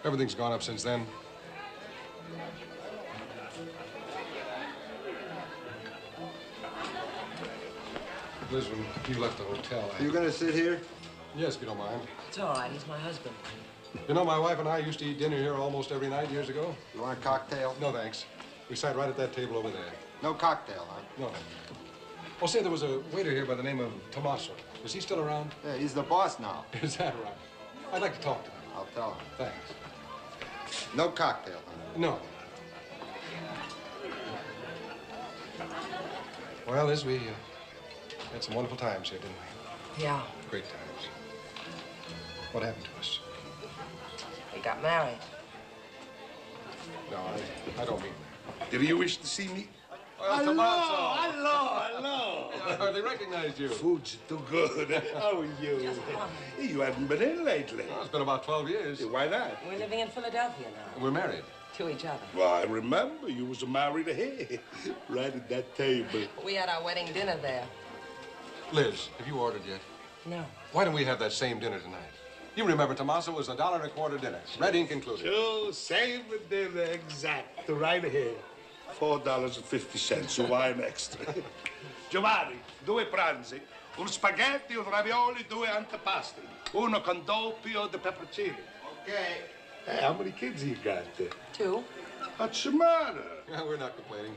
Everything's gone up since then. Liz, when you left the hotel, You gonna sit here? Yes, if you don't mind. It's all right. He's my husband. You know, my wife and I used to eat dinner here almost every night years ago. You want a cocktail? No, thanks. We sat right at that table over there. No cocktail, huh? No. Oh, say, there was a waiter here by the name of Tommaso. Is he still around? Yeah, he's the boss now. Is that right? I'd like to talk to him. I'll tell him. Thanks. No cocktail, huh? No. Well, Liz, we had some wonderful times here, didn't we? Yeah. Great times. What happened to us? We got married. No, I don't mean that. Do you wish to see me? Well, Hello. I hardly recognized you. Food's too good. How are you? You haven't been in lately. Well, it's been about 12 years. Why not? We're living in Philadelphia now. We're married. To each other. Well, I remember you was married here, right at that table. We had our wedding dinner there. Liz, have you ordered yet? No. Why don't we have that same dinner tonight? You remember, Tommaso was $1.25 dinner, red ink included. Sure, same dinner, exact, right here. $4.50, wine extra. Giovanni, 2 pranzi, un spaghetti, un ravioli, 2 antipasti, uno con doppio di pepperoncini. Okay. Hey, how many kids you got? 2. What's the matter? Yeah, we're not complaining.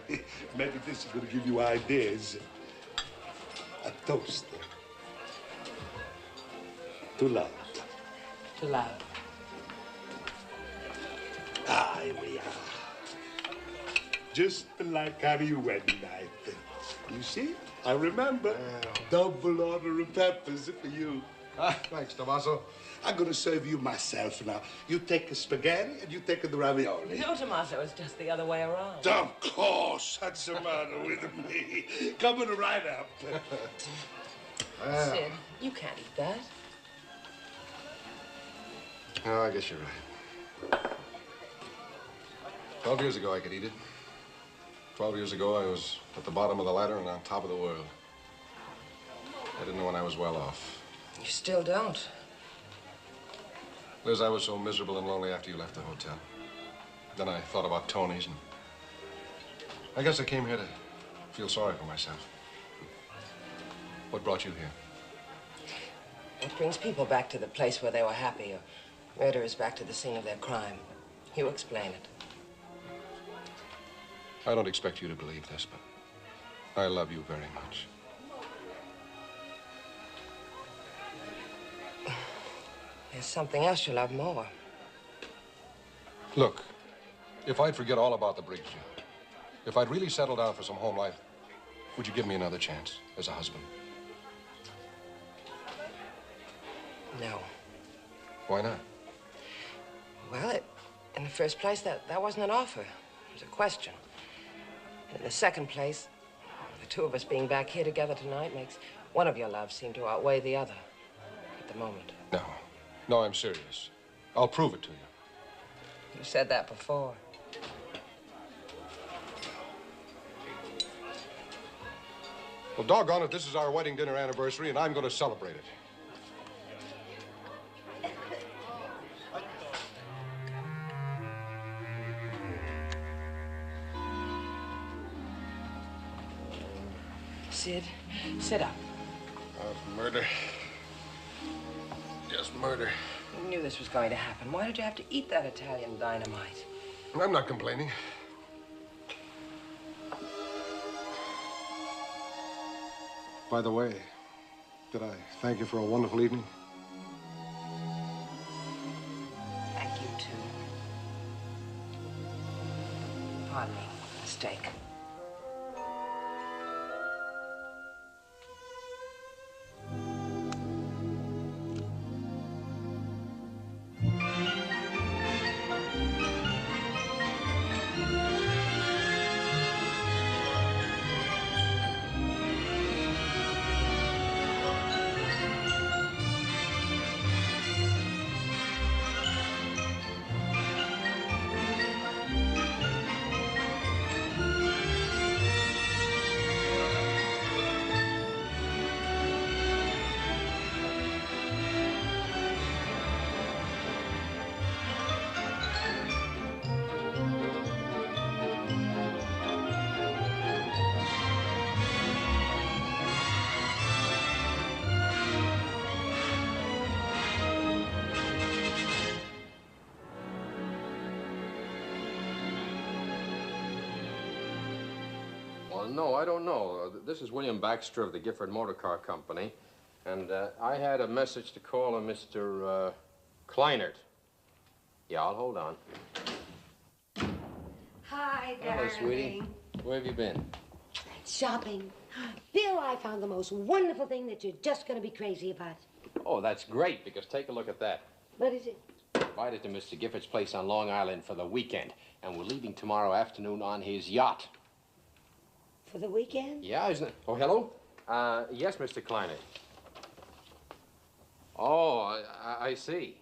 Maybe this is going to give you ideas. A toast. To love. To love. Ah, here we are. Just like our wedding night. You see? I remember. Double order of peppers for you. Thanks, Tommaso. I'm going to serve you myself now. You take the spaghetti and you take the ravioli. No, Tommaso, it's just the other way around. Of course. What's the matter with me? Coming right up. Sid, you can't eat that. Oh, I guess you're right. 12 years ago, I could eat it. 12 years ago, I was at the bottom of the ladder and on top of the world. I didn't know when I was well off. You still don't. Liz, I was so miserable and lonely after you left the hotel. Then I thought about Tony's, and I guess I came here to feel sorry for myself. What brought you here? What brings people back to the place where they were happy, or murderers back to the scene of their crime? You explain it. I don't expect you to believe this, but I love you very much. There's something else you love more. Look, if I'd forget all about the Briggs job, if I'd really settle down for some home life, would you give me another chance as a husband? No. Why not? Well, in the first place, that wasn't an offer. It was a question. And in the second place, the two of us being back here together tonight makes one of your loves seem to outweigh the other at the moment. No. No, I'm serious. I'll prove it to you. You said that before. Well, doggone it, this is our wedding dinner anniversary, and I'm going to celebrate it. Sid, sit up. Murder. Just murder. You knew this was going to happen. Why did you have to eat that Italian dynamite? I'm not complaining. By the way, did I thank you for a wonderful evening? Thank you, too. Pardon me. Mistake. No, I don't know. This is William Baxter of the Gifford Motor Car Company, and I had a message to call a Mr. Kleinert. Yeah, I'll hold on. Hi, darling. Hello, sweetie. Where have you been? Shopping. Bill, I found the most wonderful thing that you're just going to be crazy about. Oh, that's great, because take a look at that. What is it? Invited to Mr. Gifford's place on Long Island for the weekend, and we're leaving tomorrow afternoon on his yacht. For the weekend? Yeah, isn't it? Oh, hello? Yes, Mr. Kleinert. Oh, I see.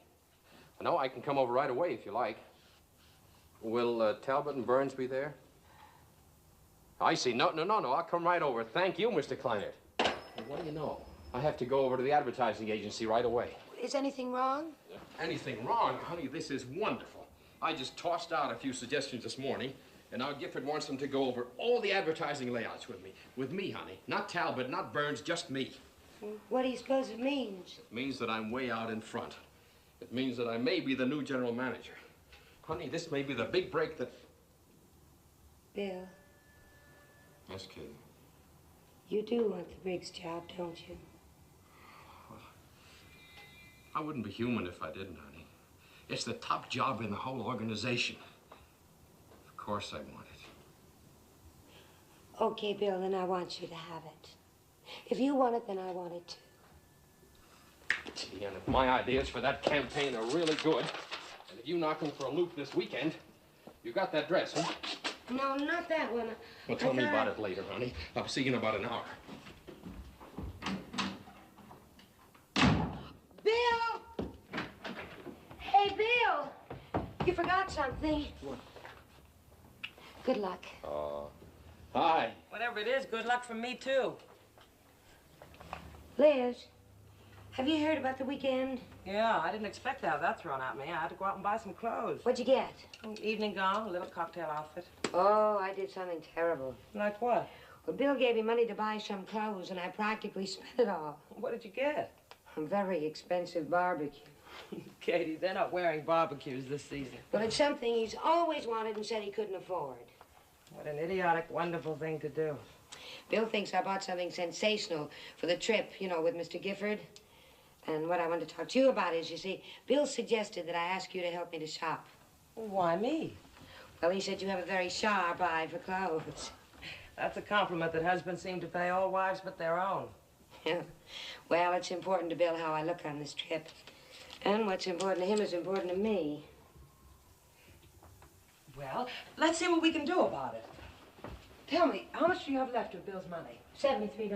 No, I can come over right away if you like. Will Talbot and Burns be there? I see. No, I'll come right over. Thank you, Mr. Kleinert. What do you know? I have to go over to the advertising agency right away. Is anything wrong? Anything wrong? Honey, this is wonderful. I just tossed out a few suggestions this morning, and now Gifford wants them to go over all the advertising layouts with me. With me, honey. Not Talbot, not Burns, just me. What do you suppose it means? It means that I'm way out in front. It means that I may be the new general manager. Honey, this may be the big break that... Bill, Yes, Kitty. you do want the Briggs job, don't you? I wouldn't be human if I didn't, honey. It's the top job in the whole organization. Of course I want it. Okay, Bill, then I want you to have it. If you want it, then I want it too. Gee, and if my ideas for that campaign are really good, and if you knock him for a loop this weekend, you got that dress, huh? No, not that one. Well, tell me about it later, honey. I'll see you in about an hour. Bill! Hey, Bill! You forgot something. What? Good luck. Hi. Whatever it is, good luck from me, too. Liz, have you heard about the weekend? Yeah, I didn't expect to have that thrown at me. I had to go out and buy some clothes. What'd you get? An evening gown, a little cocktail outfit. Oh, I did something terrible. Like what? Well, Bill gave me money to buy some clothes, and I practically spent it all. What did you get? A very expensive barbecue. Katie, they're not wearing barbecues this season. Well, it's something he's always wanted and said he couldn't afford. What an idiotic, wonderful thing to do. Bill thinks I bought something sensational for the trip, you know, with Mr. Gifford. And what I want to talk to you about is, you see, Bill suggested that I ask you to help me to shop. Why me? Well, he said you have a very sharp eye for clothes. That's a compliment that husbands seem to pay all wives but their own. Yeah. Well, it's important to Bill how I look on this trip. And what's important to him is important to me. Well, let's see what we can do about it. Tell me, how much do you have left of Bill's money? $73.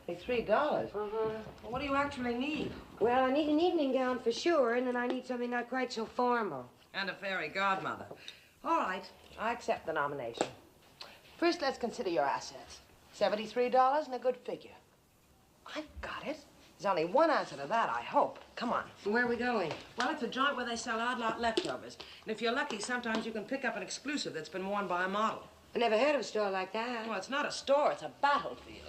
$73? Uh-huh. What do you actually need? Well, I need an evening gown for sure, and then I need something not quite so formal. And a fairy godmother. All right, I accept the nomination. First, let's consider your assets. $73 and a good figure. I've got it. There's only one answer to that, I hope. Come on. Where are we going? Well, it's a joint where they sell odd lot leftovers. And if you're lucky, sometimes you can pick up an exclusive that's been worn by a model. I never heard of a store like that. Well, it's not a store, it's a battlefield.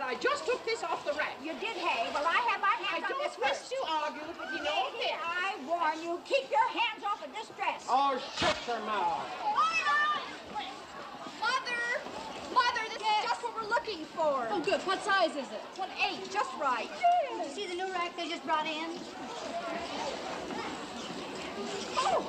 I just took this off the rack. You did, hey? Well, I have my hands on this don't first. wish to argue, but you know it. I warn you, keep your hands off of this dress. Oh, shut your mouth. Mother, this is just what we're looking for. Oh, good. What size is it? 1/8, just right. Did you see the new rack they just brought in? Oh!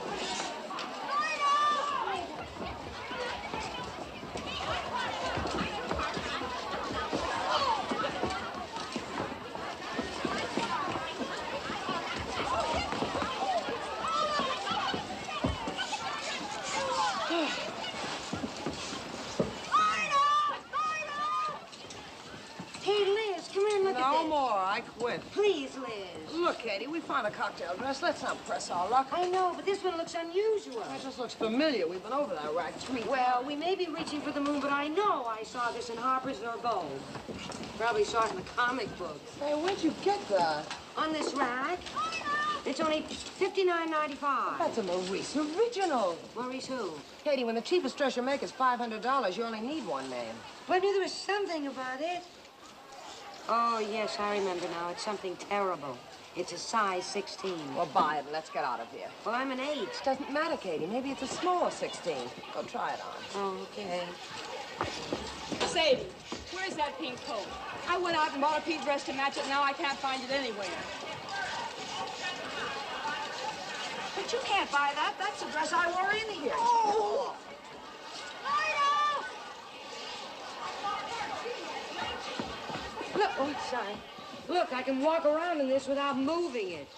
Hey, Liz, come here and look at No this. more, I quit. Please, Liz. Look, Katie, we found a cocktail dress. Let's not press our luck. I know, but this one looks unusual. It just looks familiar. We've been over that rack 3 times. Well, we may be reaching for the moon, but I know I saw this in Harper's or Vogue. Probably saw it in the comic books. Hey, where'd you get that? On this rack. It's only $59.95. That's a Maurice original. Maurice who? Katie, when the cheapest dress you make is $500, you only need one name. But I knew there was something about it. Oh, yes, I remember now. It's something terrible. It's a size 16. Well, buy it and let's get out of here. Well, I'm an 8. It doesn't matter, Katie. Maybe it's a small 16. Go try it on. Oh, okay. Sadie, where's that pink coat? I went out and bought a pink dress to match it. Now I can't find it anywhere. But you can't buy that. That's the dress I wore in here. Oh! Look, oh, sorry. Look, I can walk around in this without moving it.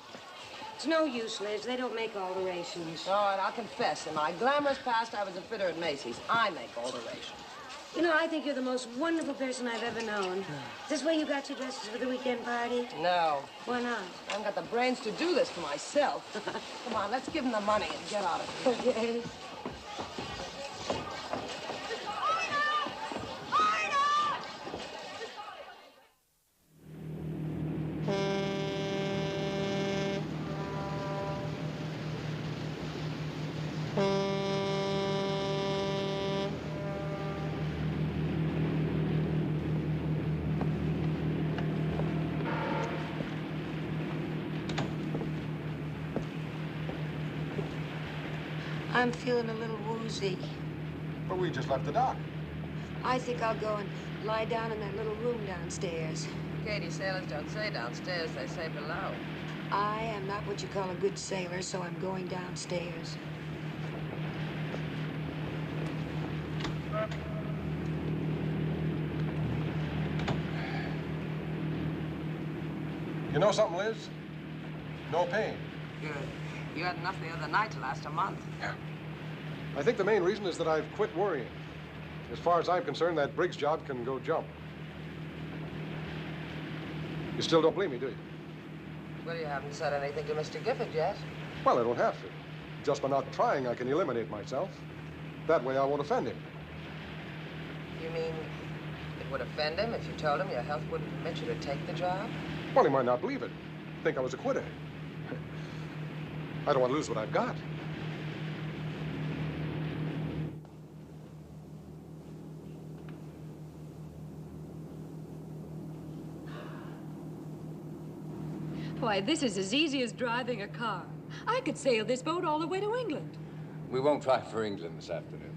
It's no use, Liz. They don't make alterations. All right, I'll confess. In my glamorous past, I was a fitter at Macy's. I make alterations. You know, I think you're the most wonderful person I've ever known. Is this where you got your dresses for the weekend party? No. Why not? I haven't got the brains to do this for myself. Come on, let's give him the money and get out of here. Okay. I'm feeling a little woozy. But we just left the dock. I think I'll go and lie down in that little room downstairs. Katie, sailors don't say downstairs, they say below. I am not what you call a good sailor, so I'm going downstairs. You know something, Liz? No pain. Good. You had enough the other night to last a month. Yeah. I think the main reason is that I've quit worrying. As far as I'm concerned, that Briggs job can go jump. You still don't believe me, do you? Well, you haven't said anything to Mr. Gifford yet. Well, I don't have to. Just by not trying, I can eliminate myself. That way I won't offend him. You mean it would offend him if you told him your health wouldn't permit you to take the job? Well, he might not believe it. Think I was a quitter. I don't want to lose what I've got. Why, this is as easy as driving a car. I could sail this boat all the way to England. We won't try for England this afternoon.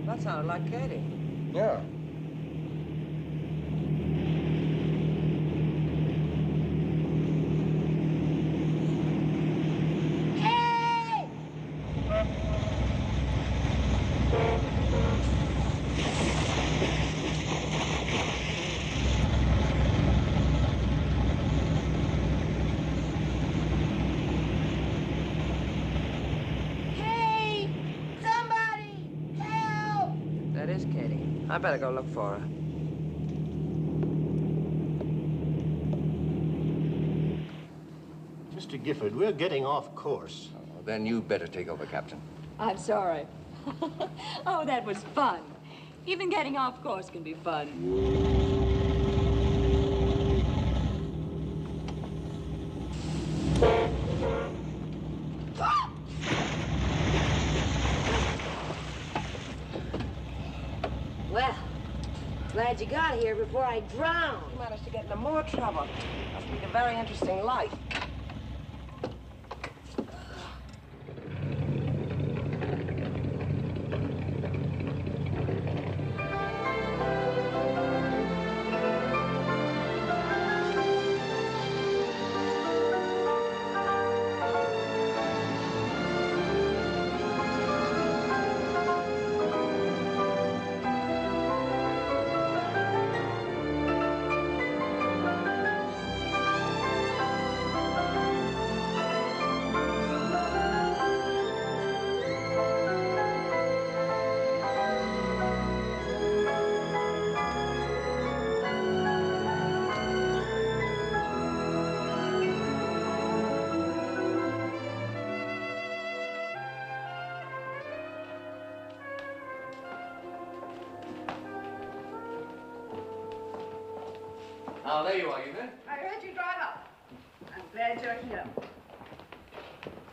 That sounded like Katie. Yeah. I better go look for her. Mr. Gifford, we're getting off course. Oh, then you better take over, Captain. I'm sorry. Oh, that was fun. Even getting off course can be fun. Well, glad you got here before I drowned. You managed to get into more trouble. Must be a very interesting life. Oh, there you are, Evelyn. I heard you drive up. I'm glad you're here.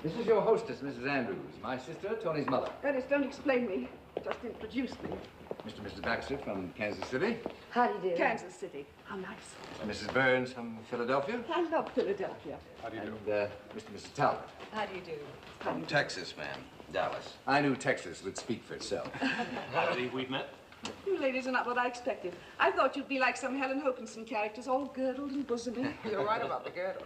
This is your hostess, Mrs. Andrews. My sister, Tony's mother. Ernest, don't explain me. Just introduce me. Mr. and Mrs. Baxter from Kansas City. How do you do? Kansas City. How nice. And Mrs. Burns from Philadelphia. I love Philadelphia. How do you do? And Mr. and Mrs. Talbot. How do you do? From Texas, ma'am. Dallas. I knew Texas would speak for itself. I believe we've met. You ladies are not what I expected. I thought you'd be like some Helen Hokinson characters, all girdled and bosomy. You're right about the girdle.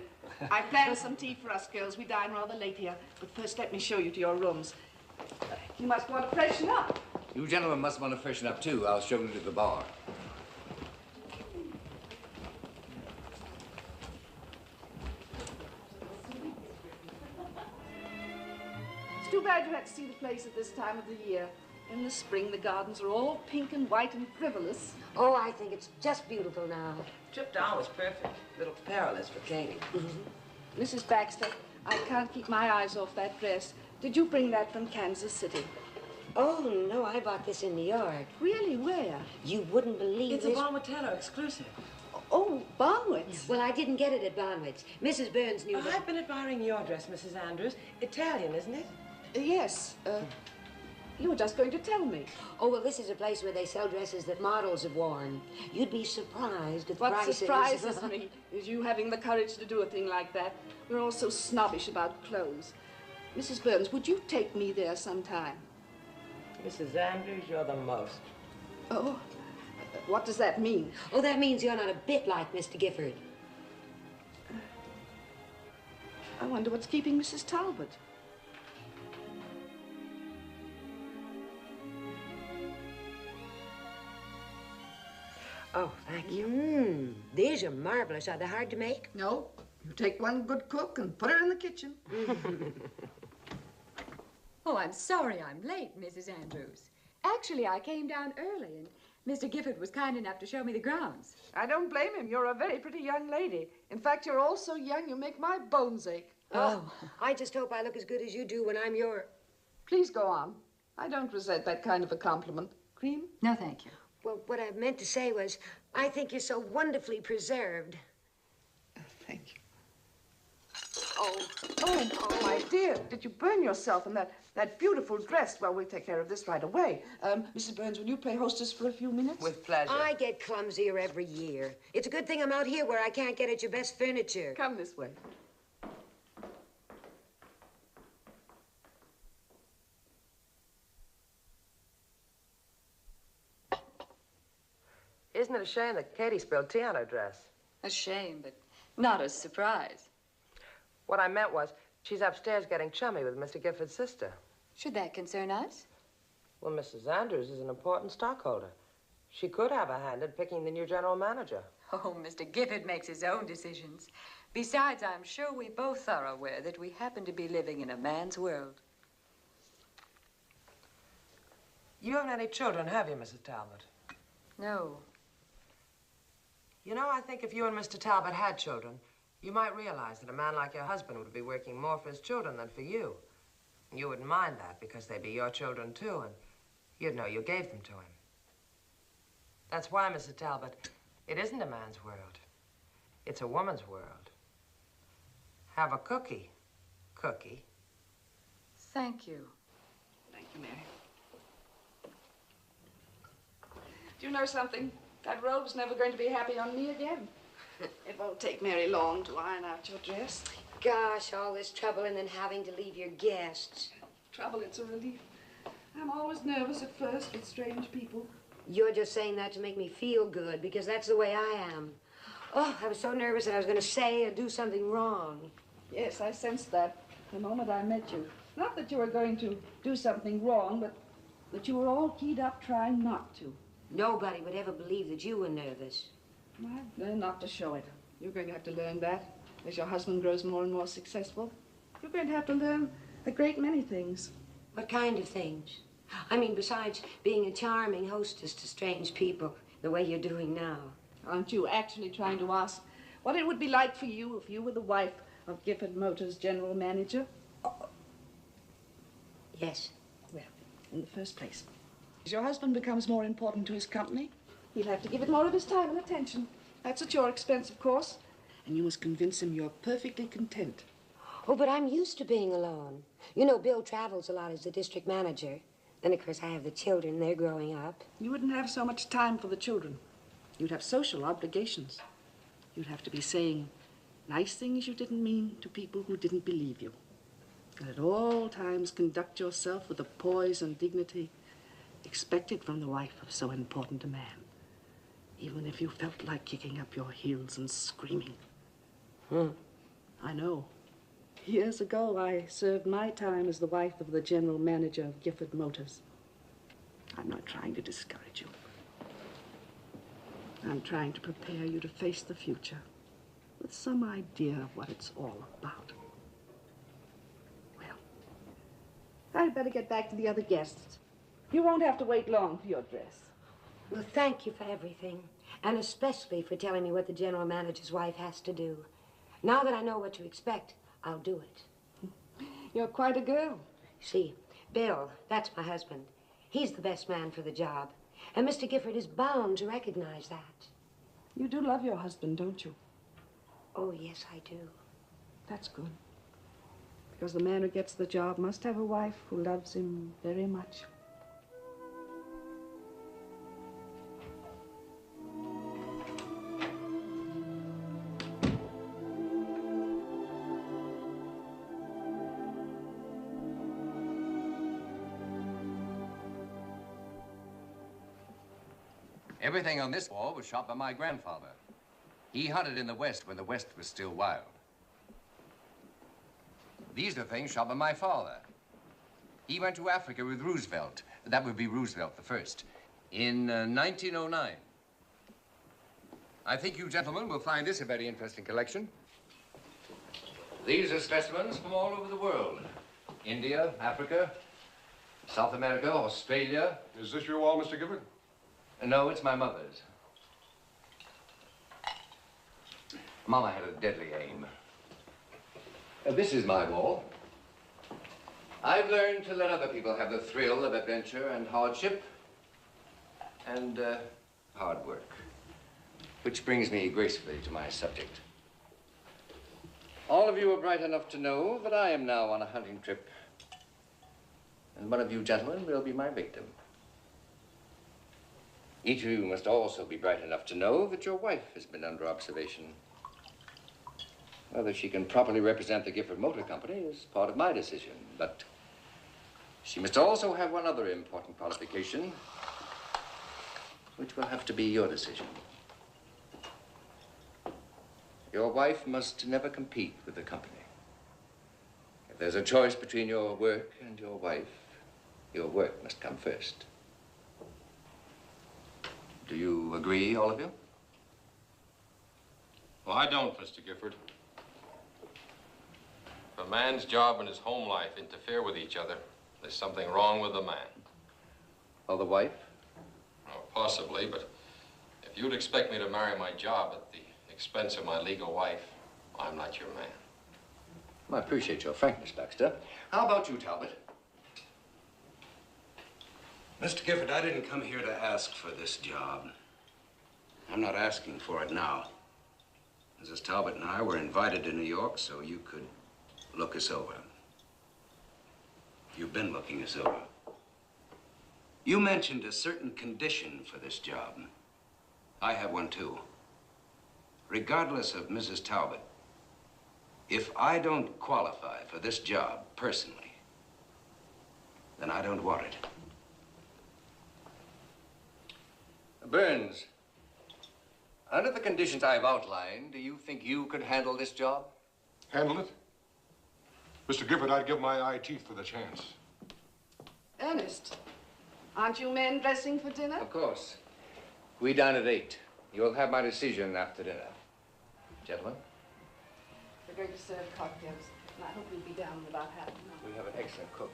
I planned some tea for us girls. We dine rather late here. But first, let me show you to your rooms. You must want to freshen up. You gentlemen must want to freshen up, too. I'll show you to the bar. It's too bad you had to see the place at this time of the year. In the spring, the gardens are all pink and white and frivolous. Oh, I think it's just beautiful now. Trip down was perfect. A little perilous for Katie. Mrs. Baxter, I can't keep my eyes off that dress. Did you bring that from Kansas City? Oh, no, I bought this in New York. Really? Where? You wouldn't believe It's this. a Bonwit exclusive. Oh, Bonwit's. Well, I didn't get it at Bonwit's. Mrs. Burns knew that. I've been admiring your dress, Mrs. Andrews. Italian, isn't it? Yes. You were just going to tell me. Oh, well, this is a place where they sell dresses that models have worn. You'd be surprised at the What prices. surprises me is you having the courage to do a thing like that. We're all so snobbish about clothes. Mrs. Burns, would you take me there sometime? Mrs. Andrews, you're the most. Oh, what does that mean? Oh, that means you're not a bit like Mr. Gifford. I wonder what's keeping Mrs. Talbot. Oh, thank you. These are marvelous. Are they hard to make? No. You take one good cook and put her in the kitchen. Oh, I'm sorry I'm late, Mrs. Andrews. Actually, I came down early, and Mr. Gifford was kind enough to show me the grounds. I don't blame him. You're a very pretty young lady. In fact, you're all so young, you make my bones ache. Oh, I just hope I look as good as you do when I'm your... Please go on. I don't resent that kind of a compliment. Cream? No, thank you. Well, what I meant to say was, I think you're so wonderfully preserved. Thank you. Oh, my dear. Did you burn yourself in that beautiful dress? Well, we'll take care of this right away. Mrs. Burns, will you play hostess for a few minutes? With pleasure. I get clumsier every year. It's a good thing I'm out here where I can't get at your best furniture. Come this way. Isn't it a shame that Katie spilled tea on her dress? A shame, but not a surprise. What I meant was, she's upstairs getting chummy with Mr. Gifford's sister. Should that concern us? Well, Mrs. Andrews is an important stockholder. She could have a hand in picking the new general manager. Oh, Mr. Gifford makes his own decisions. Besides, I'm sure we both are aware that we happen to be living in a man's world. You haven't any children, have you, Mrs. Talbot? No. You know, I think if you and Mr. Talbot had children, you might realize that a man like your husband would be working more for his children than for you. You wouldn't mind that because they'd be your children, too, and you'd know you gave them to him. That's why, Mrs. Talbot, it isn't a man's world. It's a woman's world. Have a cookie. Cookie. Thank you. Thank you, Mary. Do you know something? That robe's never going to be happy on me again. It won't take Mary long to iron out your dress. Gosh, all this trouble and then having to leave your guests. Trouble, it's a relief. I'm always nervous at first with strange people. You're just saying that to make me feel good, because that's the way I am. Oh, I was so nervous that I was going to say or do something wrong. Yes, I sensed that the moment I met you. Not that you were going to do something wrong, but that you were all keyed up trying not to. Nobody would ever believe that you were nervous. I've learned not to show it. You're going to have to learn that as your husband grows more and more successful. You're going to have to learn a great many things. What kind of things? I mean, besides being a charming hostess to strange people, the way you're doing now. Aren't you actually trying to ask what it would be like for you if you were the wife of Gifford Motors' general manager? Yes. Well, in the first place, as your husband becomes more important to his company, he'll have to give it more of his time and attention. That's at your expense, of course. And you must convince him you're perfectly content. Oh, but I'm used to being alone. You know, Bill travels a lot as the district manager. Then, of course, I have the children. They're growing up. You wouldn't have so much time for the children. You'd have social obligations. You'd have to be saying nice things you didn't mean to people who didn't believe you. And at all times conduct yourself with a poise and dignity expect it from the wife of so important a man, even if you felt like kicking up your heels and screaming. I know. Years ago, I served my time as the wife of the general manager of Gifford Motors. I'm not trying to discourage you. I'm trying to prepare you to face the future with some idea of what it's all about. Well, I'd better get back to the other guests. You won't have to wait long for your dress. Well, thank you for everything, and especially for telling me what the general manager's wife has to do. Now that I know what to expect, I'll do it. You're quite a girl. See, Bill, that's my husband. He's the best man for the job, and Mr. Gifford is bound to recognize that. You do love your husband, don't you? Oh, yes, I do. That's good. Because the man who gets the job must have a wife who loves him very much. Everything on this wall was shot by my grandfather. He hunted in the West when the West was still wild. These are things shot by my father. He went to Africa with Roosevelt. That would be Roosevelt the first, in 1909. I think you gentlemen will find this a very interesting collection. These are specimens from all over the world. India, Africa, South America, Australia. Is this your wall, Mr. Gifford? No, it's my mother's. Mama had a deadly aim. This is my wall. I've learned to let other people have the thrill of adventure and hardship and hard work, which brings me gracefully to my subject. All of you are bright enough to know that I am now on a hunting trip, and one of you gentlemen will be my victim. Each of you must also be bright enough to know that your wife has been under observation. Whether she can properly represent the Gifford Motor Company is part of my decision, but she must also have one other important qualification, which will have to be your decision. Your wife must never compete with the company. If there's a choice between your work and your wife, your work must come first. Do you agree, all of you? Well, I don't, Mr. Gifford. If a man's job and his home life interfere with each other, there's something wrong with the man. Or the wife? Oh, possibly, but if you'd expect me to marry my job at the expense of my legal wife, I'm not your man. Well, I appreciate your frankness, Baxter. How about you, Talbot? Mr. Gifford, I didn't come here to ask for this job. I'm not asking for it now. Mrs. Talbot and I were invited to New York so you could look us over. You've been looking us over. You mentioned a certain condition for this job. I have one too. Regardless of Mrs. Talbot, if I don't qualify for this job personally, then I don't want it. Burns, under the conditions I've outlined, do you think you could handle this job? Handle it? Mr. Gifford, I'd give my eye teeth for the chance. Ernest, aren't you men dressing for dinner? Of course. We dine at 8. You'll have my decision after dinner. Gentlemen? We're going to serve cocktails, and I hope we'll be down in about half an hour. We have an excellent cook.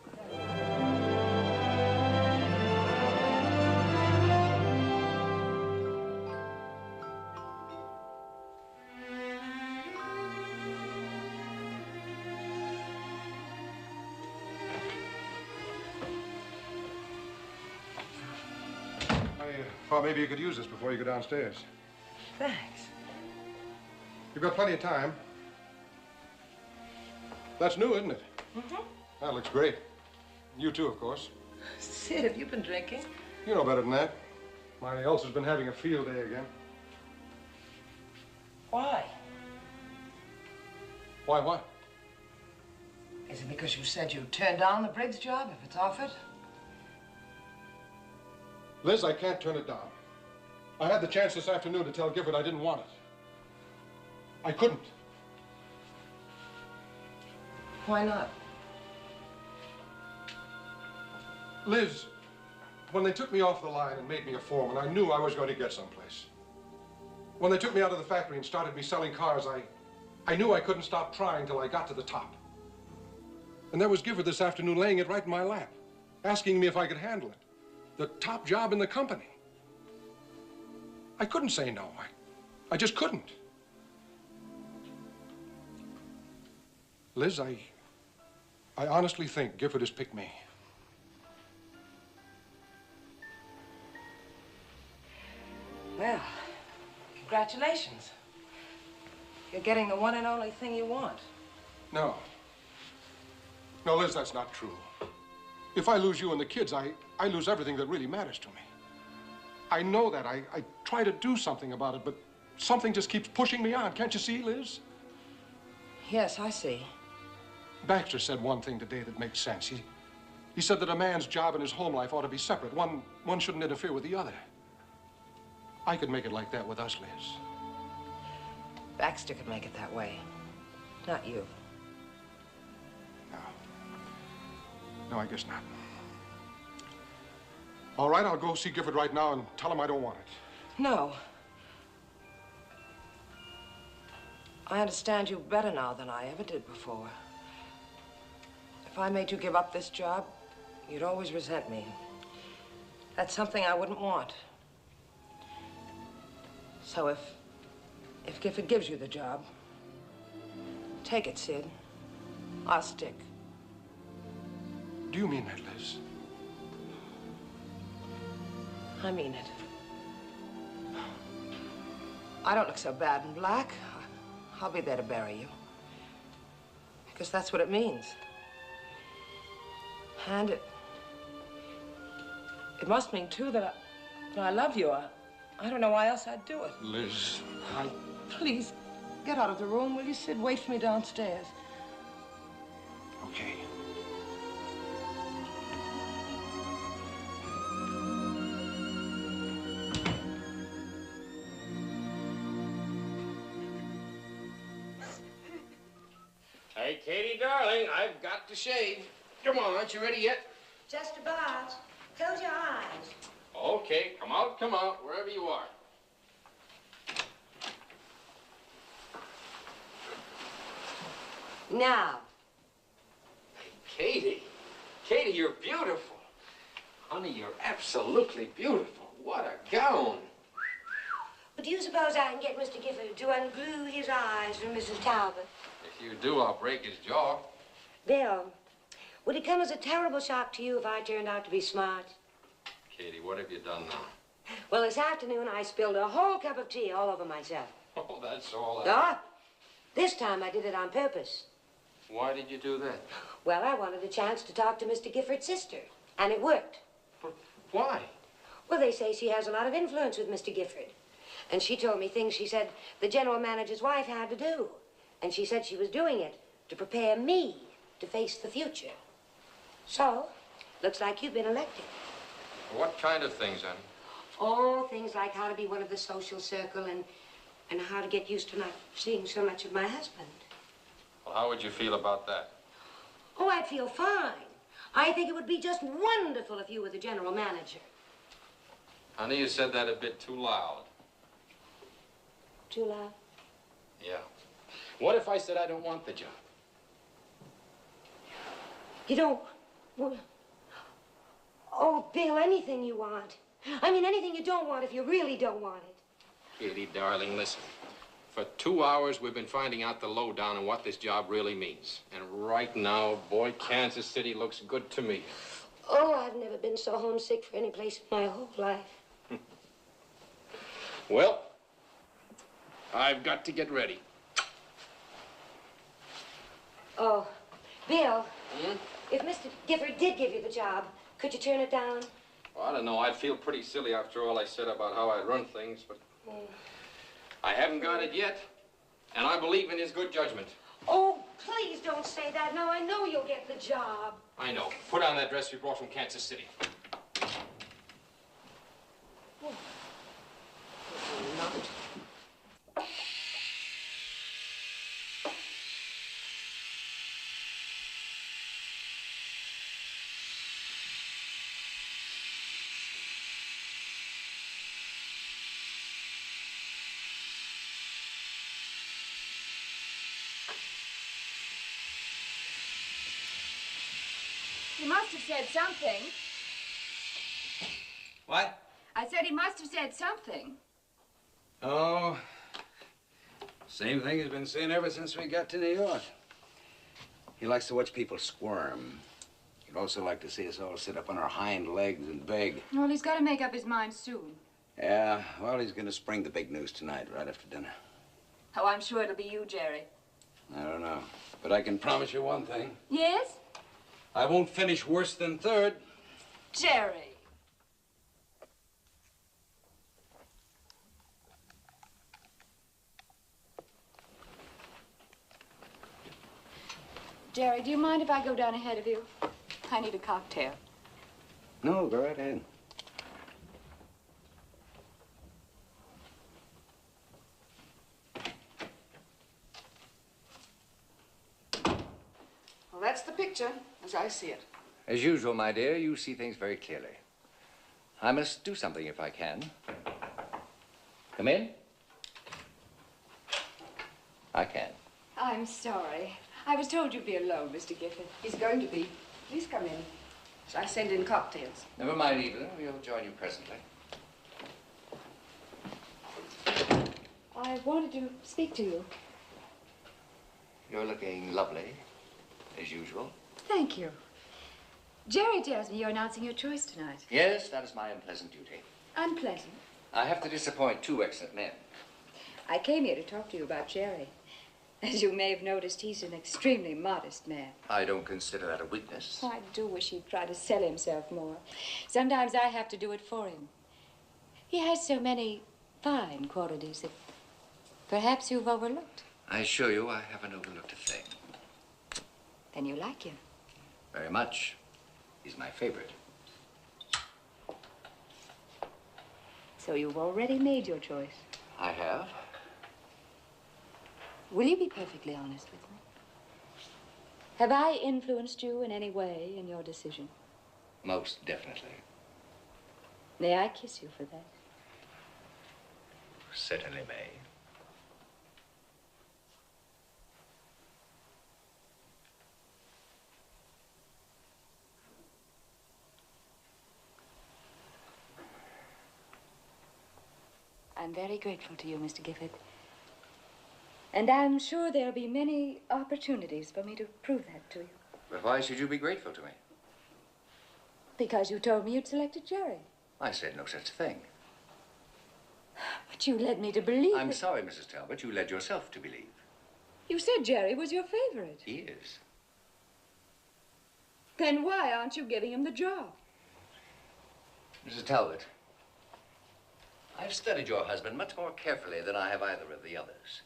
I thought maybe you could use this before you go downstairs. Thanks. You've got plenty of time. That's new, isn't it? Mm-hmm. That looks great. You too, of course. Sid, have you been drinking? You know better than that. My ulcer's been having a field day again. Why? Why what? Is it because you said you turned down the Briggs job if it's offered? Liz, I can't turn it down. I had the chance this afternoon to tell Gifford I didn't want it. I couldn't. Why not? Liz, when they took me off the line and made me a foreman, I knew I was going to get someplace. When they took me out of the factory and started me selling cars, I knew I couldn't stop trying till I got to the top. And there was Gifford this afternoon laying it right in my lap, asking me if I could handle it. The top job in the company. I couldn't say no. I just couldn't. Liz, I honestly think Gifford has picked me. Well, congratulations. You're getting the one and only thing you want. No. No, Liz, that's not true. If I lose you and the kids, I lose everything that really matters to me. I know that. I try to do something about it, but something just keeps pushing me on. Can't you see, Liz? Yes, I see. Baxter said one thing today that makes sense. He said that a man's job and his home life ought to be separate. One shouldn't interfere with the other. I could make it like that with us, Liz. Baxter could make it that way. Not you. No, I guess not. All right, I'll go see Gifford right now and tell him I don't want it. No. I understand you better now than I ever did before. If I made you give up this job, you'd always resent me. That's something I wouldn't want. So if Gifford gives you the job, take it, Sid. I'll stick. Do you mean that, Liz? I mean it. I don't look so bad in black. I'll be there to bury you. Because that's what it means. And it must mean, too, that I love you. I don't know why else I'd do it. Liz, Please, get out of the room, will you, Sid? Wait for me downstairs. Okay. Hey, Katie, darling, I've got to shave. Come on, aren't you ready yet? Just about. Close your eyes. Okay, come out, wherever you are. Now. Katie, you're beautiful. Honey, you're absolutely beautiful. What a gown. But do you suppose I can get Mr. Gifford to unglue his eyes from Mrs. Talbot? If you do, I'll break his jaw. Bill, would it come as a terrible shock to you if I turned out to be smart? Katie, what have you done now? Well, this afternoon I spilled a whole cup of tea all over myself. Oh, that's all. This time I did it on purpose. Why did you do that? Well, I wanted a chance to talk to Mr. Gifford's sister, and it worked. But why? Well, they say she has a lot of influence with Mr. Gifford. And she told me things she said the general manager's wife had to do. And she said she was doing it to prepare me to face the future. So, looks like you've been elected. What kind of things, honey? Oh, things like how to be one of the social circle and how to get used to not seeing so much of my husband. Well, how would you feel about that? Oh, I'd feel fine. I think it would be just wonderful if you were the general manager. Honey, you said that a bit too loud. Too loud? Yeah. What if I said I don't want the job? You don't... Well, oh, Bill, anything you want. I mean, anything you don't want if you really don't want it. Katie, darling, listen. For 2 hours, we've been finding out the lowdown on what this job really means. And right now, boy, Kansas City looks good to me. Oh, I've never been so homesick for any place in my whole life. Well, I've got to get ready. Oh, Bill, if Mr. Gifford did give you the job, could you turn it down? Well, I don't know. I'd feel pretty silly after all I said about how I run things, but I haven't got it yet, and I believe in his good judgment. Oh, please don't say that. Now I know you'll get the job. I know. Put on that dress we brought from Kansas City. Not. He must have said something. What? I said he must have said something. Oh, same thing he's been saying ever since we got to New York. He likes to watch people squirm. He'd also like to see us all sit up on our hind legs and beg. Well, he's got to make up his mind soon. Yeah, well, he's going to spring the big news tonight, right after dinner. Oh, I'm sure it'll be you, Jerry. I don't know. But I can promise you one thing. Yes? I won't finish worse than third. Jerry. Jerry, do you mind if I go down ahead of you? I need a cocktail. No, go right ahead. Well, that's the picture, as I see it. As usual, my dear, you see things very clearly. I must do something if I can. Come in. I can. I'm sorry. I was told you'd be alone, Mr. Gifford. He's going to be. Please come in. Shall I send in cocktails? Never mind, Evelyn. We'll join you presently. I wanted to speak to you. You're looking lovely, as usual. Thank you. Jerry tells me you're announcing your choice tonight. Yes, that is my unpleasant duty. Unpleasant. I have to disappoint two excellent men. I came here to talk to you about Jerry. As you may have noticed, he's an extremely modest man. I don't consider that a weakness. I do wish he'd try to sell himself more. Sometimes I have to do it for him. He has so many fine qualities that perhaps you've overlooked. I assure you I haven't overlooked a thing. Then you like him. Very much. He's my favorite. So you've already made your choice. I have. Will you be perfectly honest with me? Have I influenced you in any way in your decision? Most definitely. May I kiss you for that? Certainly may. I'm very grateful to you, Mr. Gifford. And I'm sure there'll be many opportunities for me to prove that to you. But why should you be grateful to me? Because you told me you'd selected Jerry. I said no such thing. But you led me to believe I'm that... sorry, Mrs. Talbot. You led yourself to believe. You said Jerry was your favorite. He is. Then why aren't you giving him the job? Mrs. Talbot, I've studied your husband much more carefully than I have either of the others.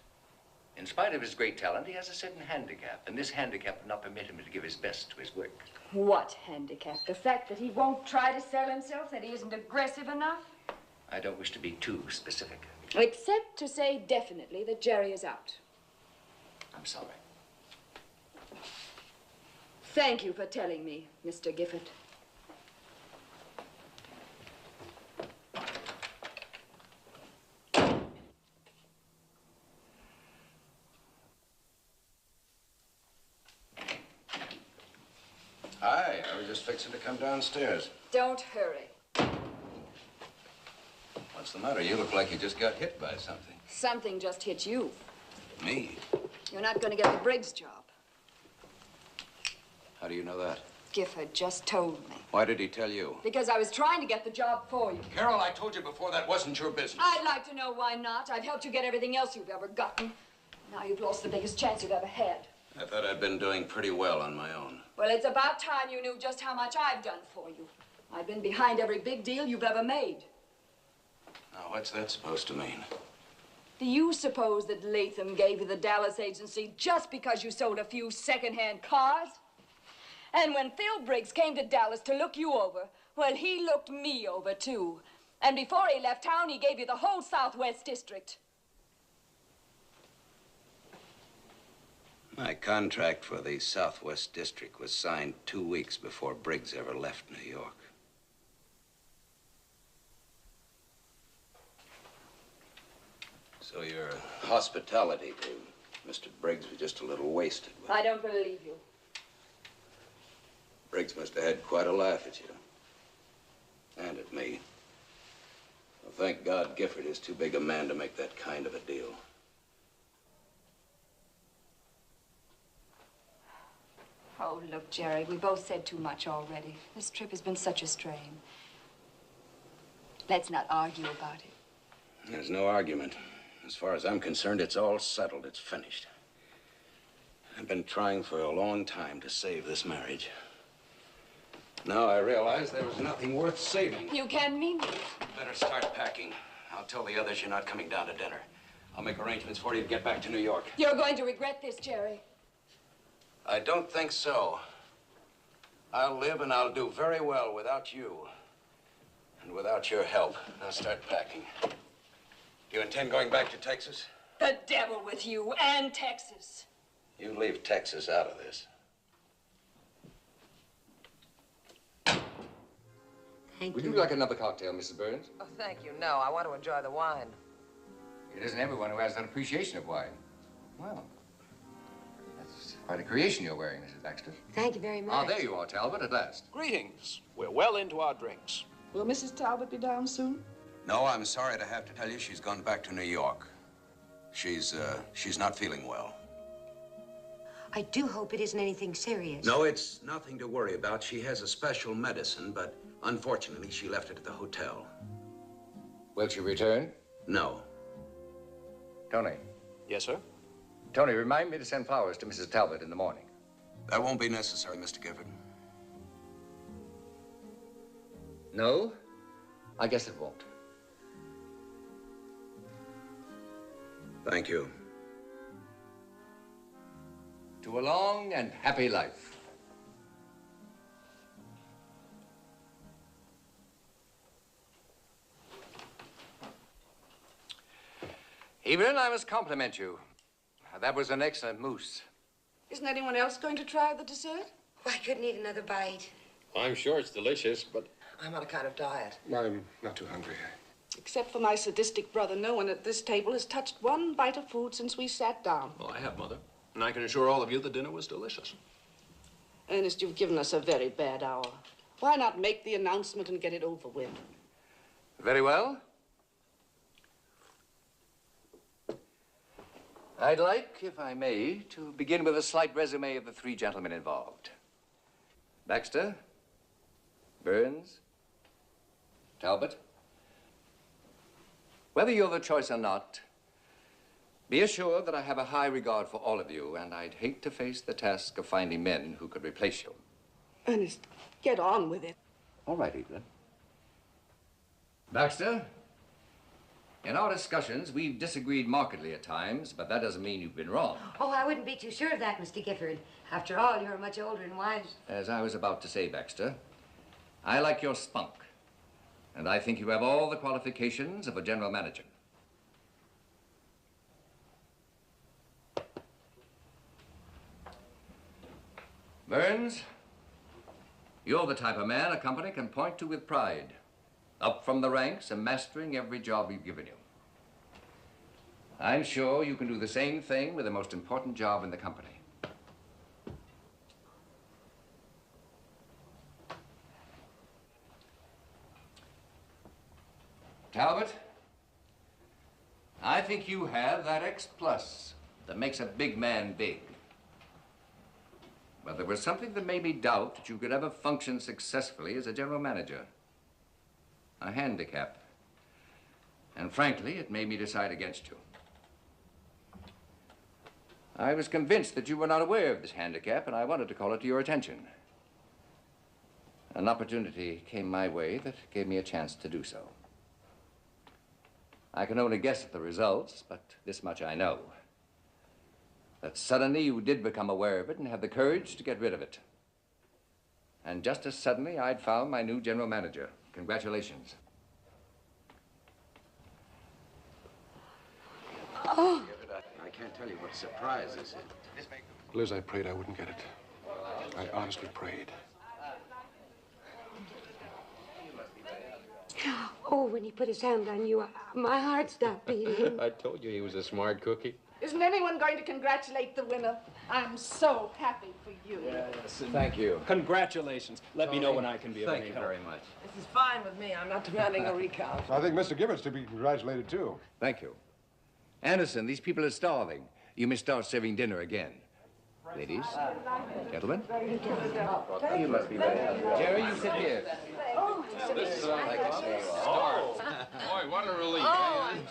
In spite of his great talent, he has a certain handicap, and this handicap will not permit him to give his best to his work. What handicap? The fact that he won't try to sell himself, that he isn't aggressive enough? I don't wish to be too specific. Except to say definitely that Jerry is out. I'm sorry. Thank you for telling me, Mr. Gifford. Hi, I was just fixing to come downstairs. Don't hurry. What's the matter? You look like you just got hit by something. Something just hit you. Me? You're not going to get the Briggs job. How do you know that? Gifford just told me. Why did he tell you? Because I was trying to get the job for you. Carol, I told you before that wasn't your business. I'd like to know why not. I've helped you get everything else you've ever gotten. Now you've lost the biggest chance you've ever had. I thought I'd been doing pretty well on my own. Well, it's about time you knew just how much I've done for you. I've been behind every big deal you've ever made. Now, what's that supposed to mean? Do you suppose that Latham gave you the Dallas agency just because you sold a few second-hand cars? And when Phil Briggs came to Dallas to look you over, well, he looked me over, too. And before he left town, he gave you the whole Southwest District. My contract for the Southwest District was signed 2 weeks before Briggs ever left New York. So your hospitality to Mr. Briggs was just a little wasted. I don't believe you. Briggs must have had quite a laugh at you. And at me. Well, thank God Gifford is too big a man to make that kind of a deal. Oh, look, Jerry, we both said too much already. This trip has been such a strain. Let's not argue about it. There's no argument. As far as I'm concerned, it's all settled. It's finished. I've been trying for a long time to save this marriage. Now I realize there was nothing worth saving. You can't mean it. Better start packing. I'll tell the others you're not coming down to dinner. I'll make arrangements for you to get back to New York. You're going to regret this, Jerry. I don't think so. I'll live and I'll do very well without you. And without your help. Now start packing. Do you intend going back to Texas? The devil with you and Texas. You leave Texas out of this. Thank Would you. you like another cocktail, Mrs. Burns? Oh, thank you. No, I want to enjoy the wine. It isn't everyone who has an appreciation of wine. Well, that's quite a creation you're wearing, Mrs. Baxter. Thank you very much. Ah, there you are, Talbot, at last. Greetings. We're well into our drinks. Will Mrs. Talbot be down soon? No, I'm sorry to have to tell you she's gone back to New York. She's not feeling well. I do hope it isn't anything serious. No, it's nothing to worry about. She has a special medicine, but unfortunately, she left it at the hotel. Will she return? No. Tony. Yes, sir? Tony, remind me to send flowers to Mrs. Talbot in the morning. That won't be necessary, Mr. Gifford. No? I guess it won't. Thank you. To a long and happy life. Evelyn, I must compliment you. That was an excellent mousse. Isn't anyone else going to try the dessert? Oh, I couldn't eat another bite. I'm sure it's delicious, but I'm on a kind of diet. I'm not too hungry. Except for my sadistic brother, no one at this table has touched one bite of food since we sat down. Well, I have, Mother. And I can assure all of you the dinner was delicious. Ernest, you've given us a very bad hour. Why not make the announcement and get it over with? Very well. I'd like, if I may, to begin with a slight resume of the three gentlemen involved. Baxter, Burns, Talbot. Whether you're the choice or not, be assured that I have a high regard for all of you, and I'd hate to face the task of finding men who could replace you. Ernest, get on with it. All right, Evelyn. Baxter, in our discussions, we've disagreed markedly at times, but that doesn't mean you've been wrong. Oh, I wouldn't be too sure of that, Mr. Gifford. After all, you're much older and wiser. As I was about to say, Baxter, I like your spunk, and I think you have all the qualifications of a general manager. Burns, you're the type of man a company can point to with pride, up from the ranks and mastering every job we've given you. I'm sure you can do the same thing with the most important job in the company. Talbot, I think you have that X plus that makes a big man big. But there was something that made me doubt that you could ever function successfully as a general manager. A handicap. And frankly, it made me decide against you. I was convinced that you were not aware of this handicap, and I wanted to call it to your attention. An opportunity came my way that gave me a chance to do so. I can only guess at the results, but this much I know. That suddenly you did become aware of it and have the courage to get rid of it. And just as suddenly, I'd found my new general manager. Congratulations. Oh. I can't tell you what surprise this is. Liz, I prayed I wouldn't get it. I honestly prayed. Oh, when he put his hand on you, my heart stopped beating. I told you he was a smart cookie. Isn't anyone going to congratulate the winner? I'm so happy for you. Yes. Thank you. Congratulations. Let me know when I can be of Thank any you help. very much. This is fine with me. I'm not demanding a recount. I think Mr. Gifford's to be congratulated, too. Thank you. Anderson, these people are starving. You may start serving dinner again. Ladies, gentlemen. You must be very happy. Jerry, you sit here. This is like a start. Boy, what a relief.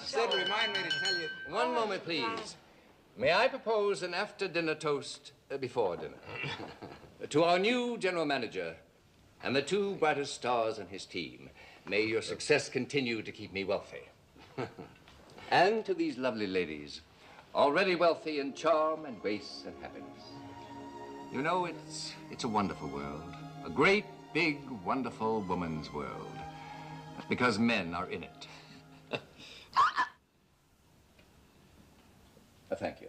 Sid, remind me to tell you. One moment, please. May I propose an after-dinner toast before dinner? To our new general manager and the two brightest stars in his team. May your success continue to keep me wealthy. And to these lovely ladies, already wealthy in charm and grace and happiness. You know, it's a wonderful world. A great, big, wonderful woman's world. Because men are in it. Thank you.